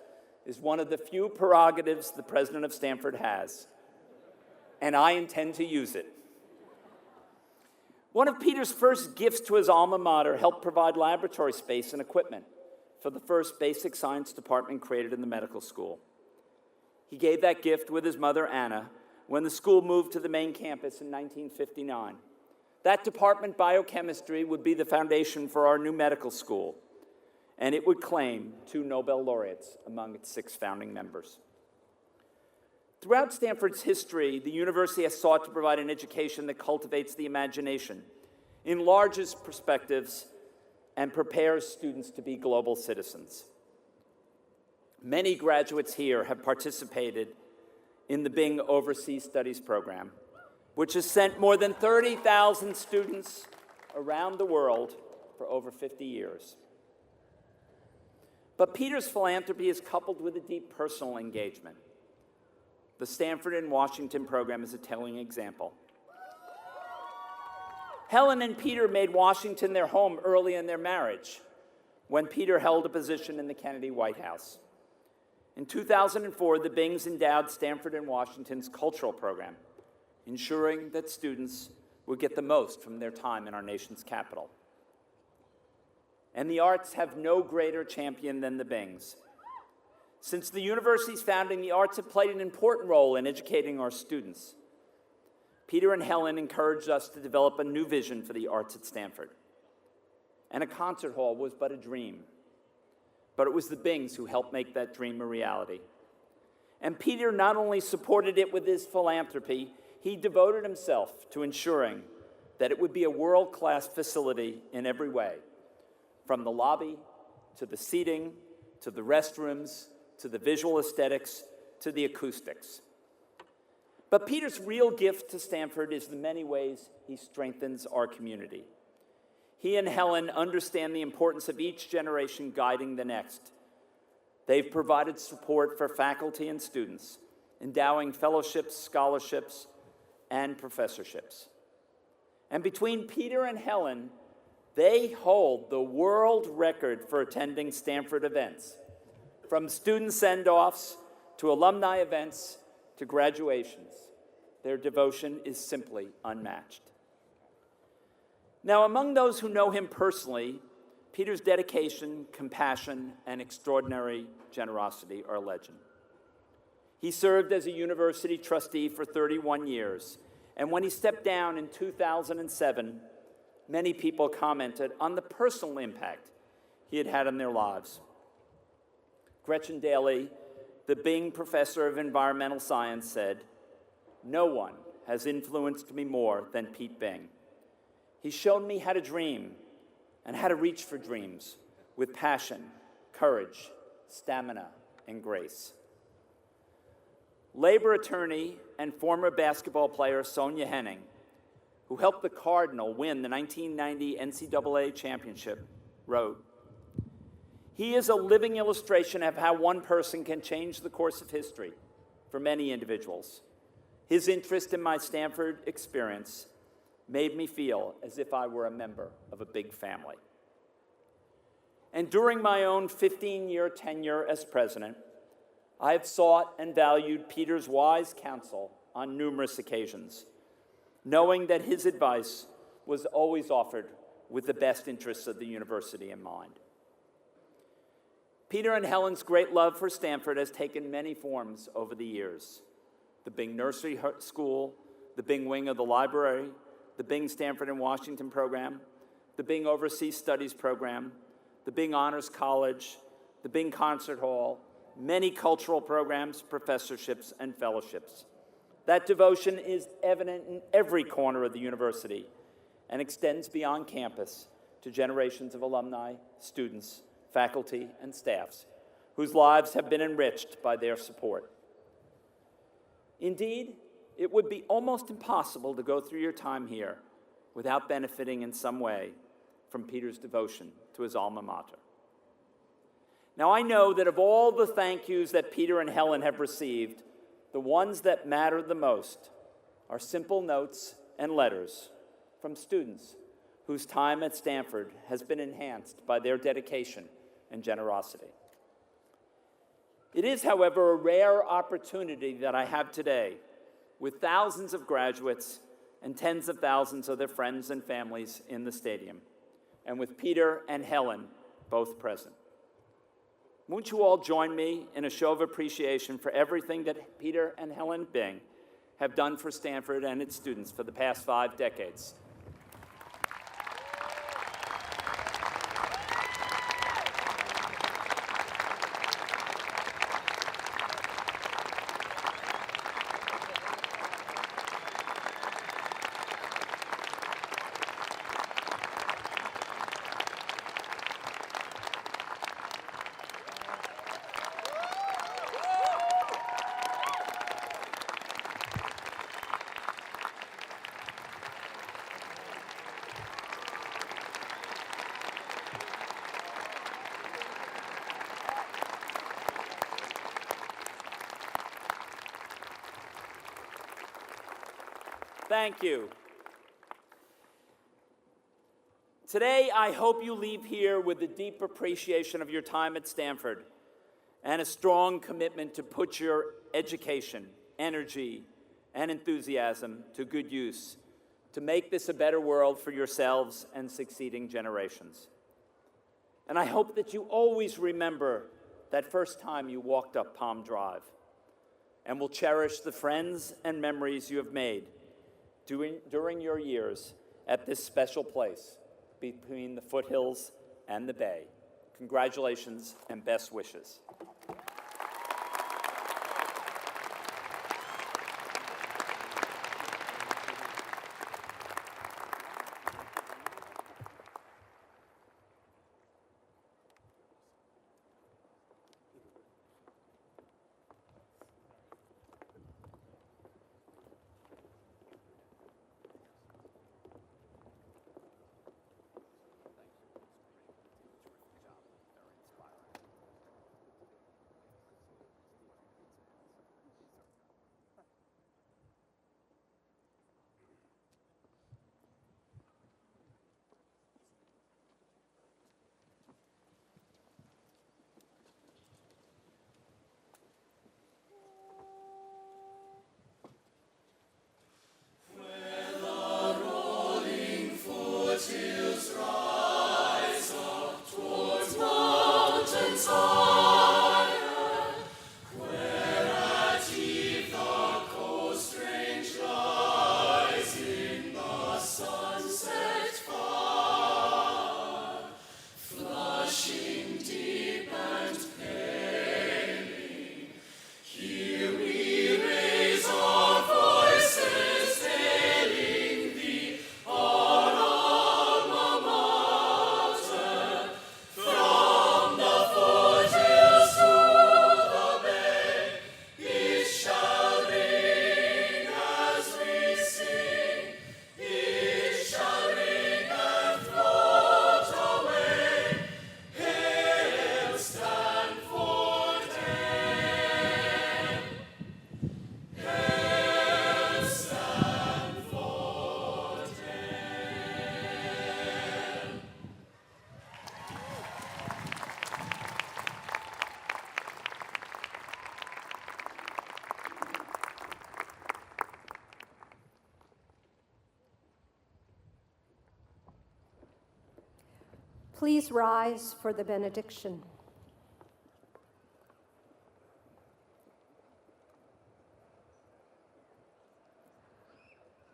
is one of the few prerogatives the president of Stanford has, and I intend to use it. One of Peter's first gifts to his alma mater helped provide laboratory space and equipment for the first basic science department created in the medical school. He gave that gift with his mother, Anna, when the school moved to the main campus in 1959. That department, biochemistry, would be the foundation for our new medical school, and it would claim 2 Nobel laureates among its 6 founding members. Throughout Stanford's history, the university has sought to provide an education that cultivates the imagination, enlarges perspectives, and prepares students to be global citizens. Many graduates here have participated in the Bing Overseas Studies program, which has sent more than 30,000 students around the world for over 50 years. But Peter's philanthropy is coupled with a deep personal engagement. The Stanford in Washington program is a telling example. Helen and Peter made Washington their home early in their marriage, when Peter held a position in the Kennedy White House. In 2004, the Bings endowed Stanford in Washington's cultural program, ensuring that students would get the most from their time in our nation's capital. And the arts have no greater champion than the Bings. Since the university's founding, the arts have played an important role in educating our students. Peter and Helen encouraged us to develop a new vision for the arts at Stanford. And a concert hall was but a dream. But it was the Bings who helped make that dream a reality. And Peter not only supported it with his philanthropy, he devoted himself to ensuring that it would be a world-class facility in every way, from the lobby to the seating, to the restrooms, to the visual aesthetics, to the acoustics. But Peter's real gift to Stanford is the many ways he strengthens our community. He and Helen understand the importance of each generation guiding the next. They've provided support for faculty and students, endowing fellowships, scholarships, and professorships. And between Peter and Helen, they hold the world record for attending Stanford events, from student send-offs to alumni events to graduations. Their devotion is simply unmatched. Now, among those who know him personally, Peter's dedication, compassion, and extraordinary generosity are legend. He served as a university trustee for 31 years, and when he stepped down in 2007, many people commented on the personal impact he had had on their lives. Gretchen Daly, the Bing professor of environmental science, said, "No one has influenced me more than Pete Bing. He showed me how to dream and how to reach for dreams with passion, courage, stamina, and grace." Labor attorney and former basketball player Sonia Henning, who helped the Cardinal win the 1990 NCAA championship, wrote, "He is a living illustration of how one person can change the course of history for many individuals. His interest in my Stanford experience made me feel as if I were a member of a big family." And during my own 15-year tenure as president, I have sought and valued Peter's wise counsel on numerous occasions, knowing that his advice was always offered with the best interests of the university in mind. Peter and Helen's great love for Stanford has taken many forms over the years. The Bing Nursery School, the Bing Wing of the Library, the Bing Stanford and Washington program, the Bing Overseas Studies program, the Bing Honors College, the Bing Concert Hall, many cultural programs, professorships, and fellowships. That devotion is evident in every corner of the university and extends beyond campus to generations of alumni, students, faculty, and staffs whose lives have been enriched by their support. Indeed, it would be almost impossible to go through your time here without benefiting in some way from Peter's devotion to his alma mater. Now, I know that of all the thank yous that Peter and Helen have received, the ones that matter the most are simple notes and letters from students whose time at Stanford has been enhanced by their dedication and generosity. It is, however, a rare opportunity that I have today with thousands of graduates and tens of thousands of their friends and families in the stadium, and with Peter and Helen both present. Won't you all join me in a show of appreciation for everything that Peter and Helen Bing have done for Stanford and its students for the past 5 decades? Thank you. Today, I hope you leave here with a deep appreciation of your time at Stanford and a strong commitment to put your education, energy, and enthusiasm to good use to make this a better world for yourselves and succeeding generations. And I hope that you always remember that first time you walked up Palm Drive, and will cherish the friends and memories you have made during your years at this special place between the foothills and the bay. Congratulations and best wishes. Please rise for the benediction.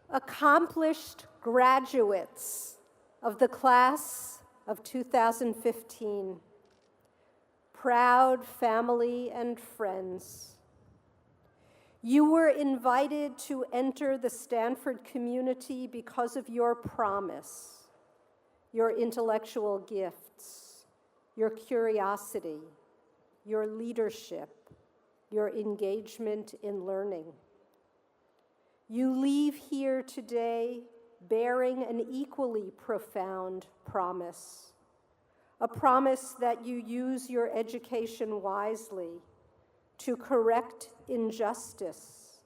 Accomplished graduates of the class of 2015, proud family and friends, you were invited to enter the Stanford community because of your promise, your intellectual gifts, your curiosity, your leadership, your engagement in learning. You leave here today bearing an equally profound promise, a promise that you use your education wisely to correct injustice,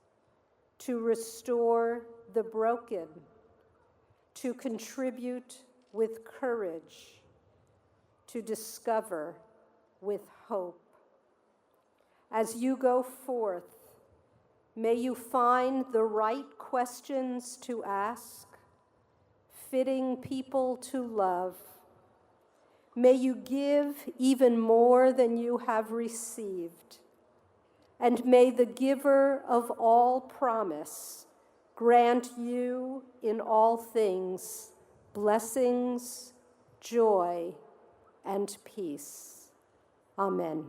to restore the broken, to contribute with courage, to discover with hope. As you go forth, may you find the right questions to ask, fitting people to love. May you give even more than you have received. And may the giver of all promise grant you in all things blessings, joy, and peace. Amen.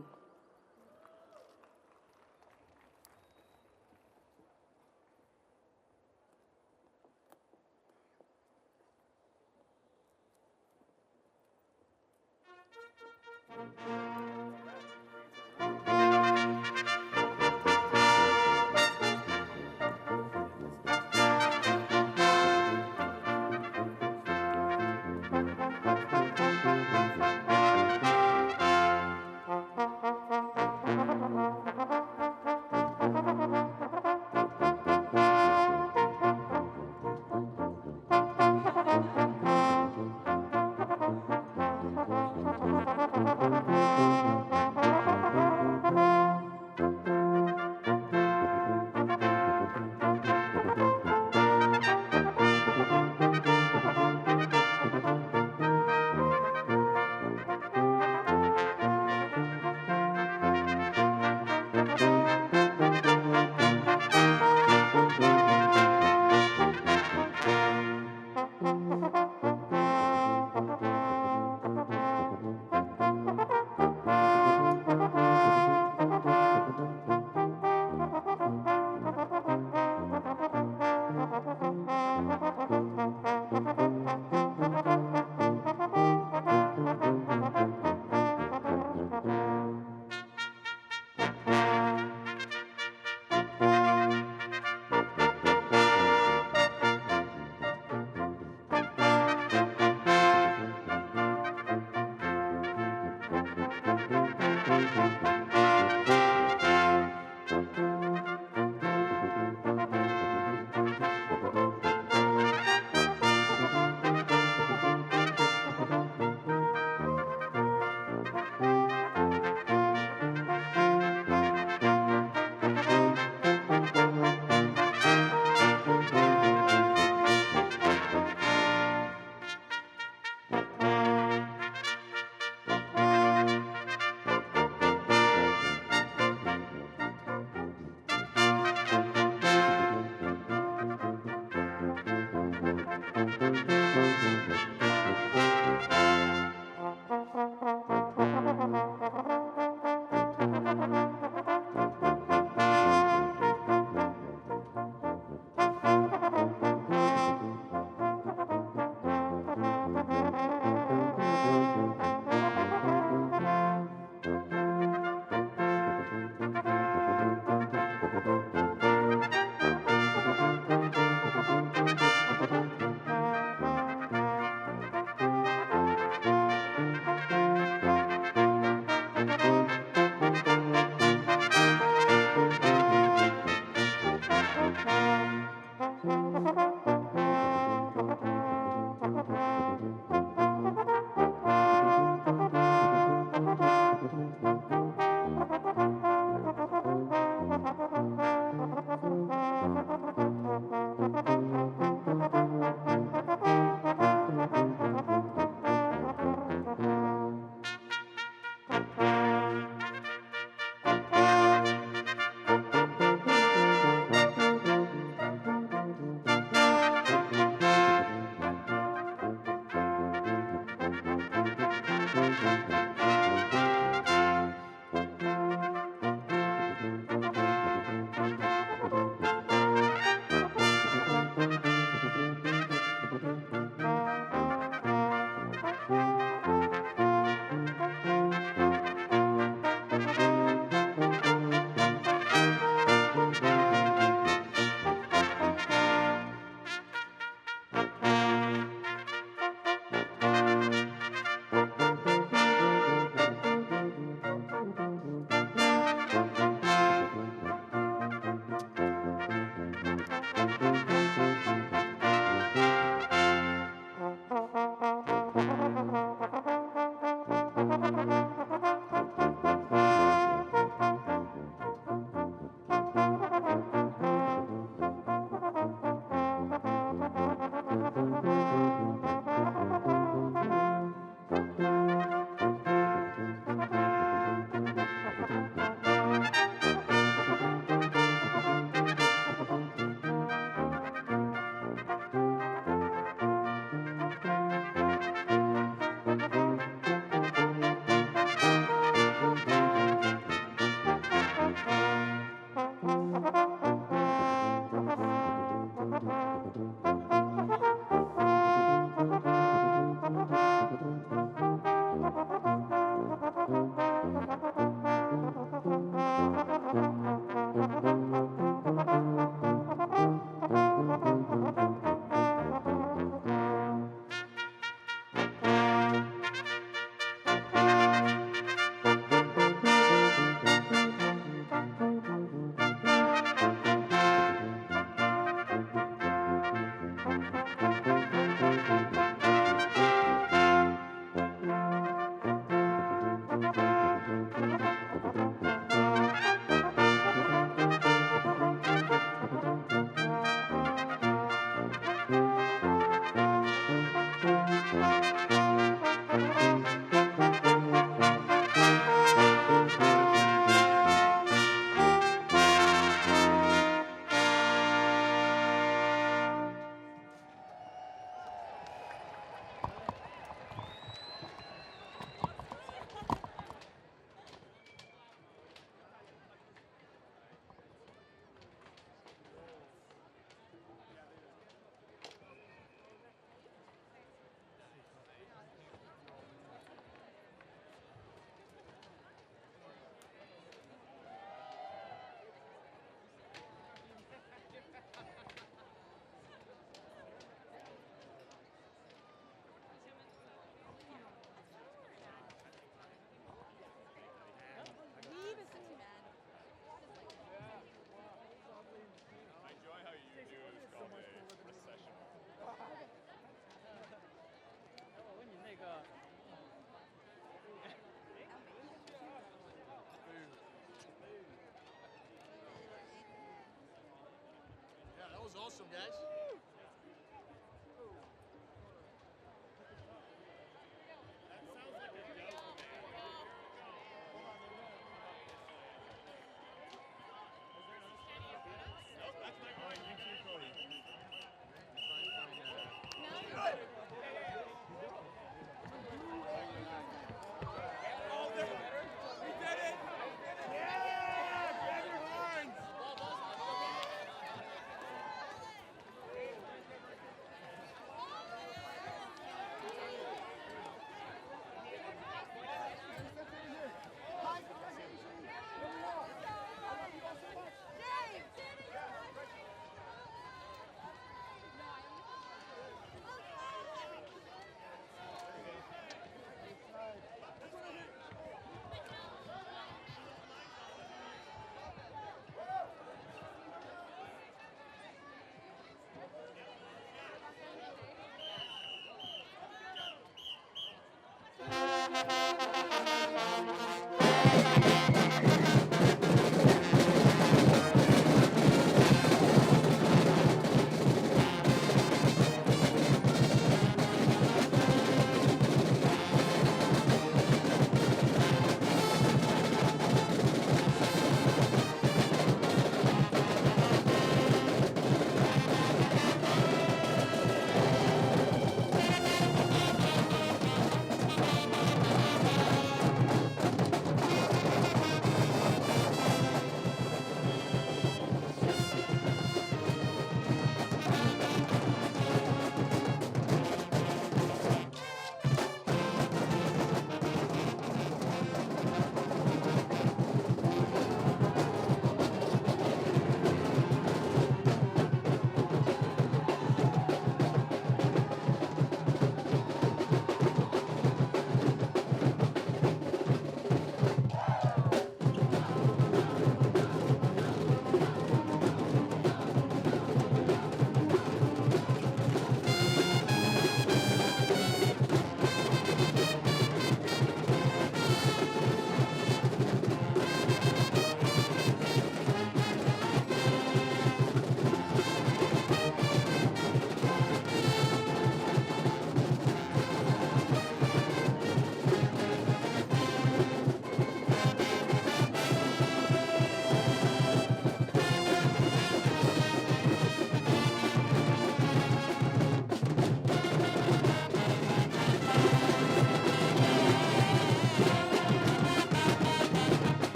Awesome, guys.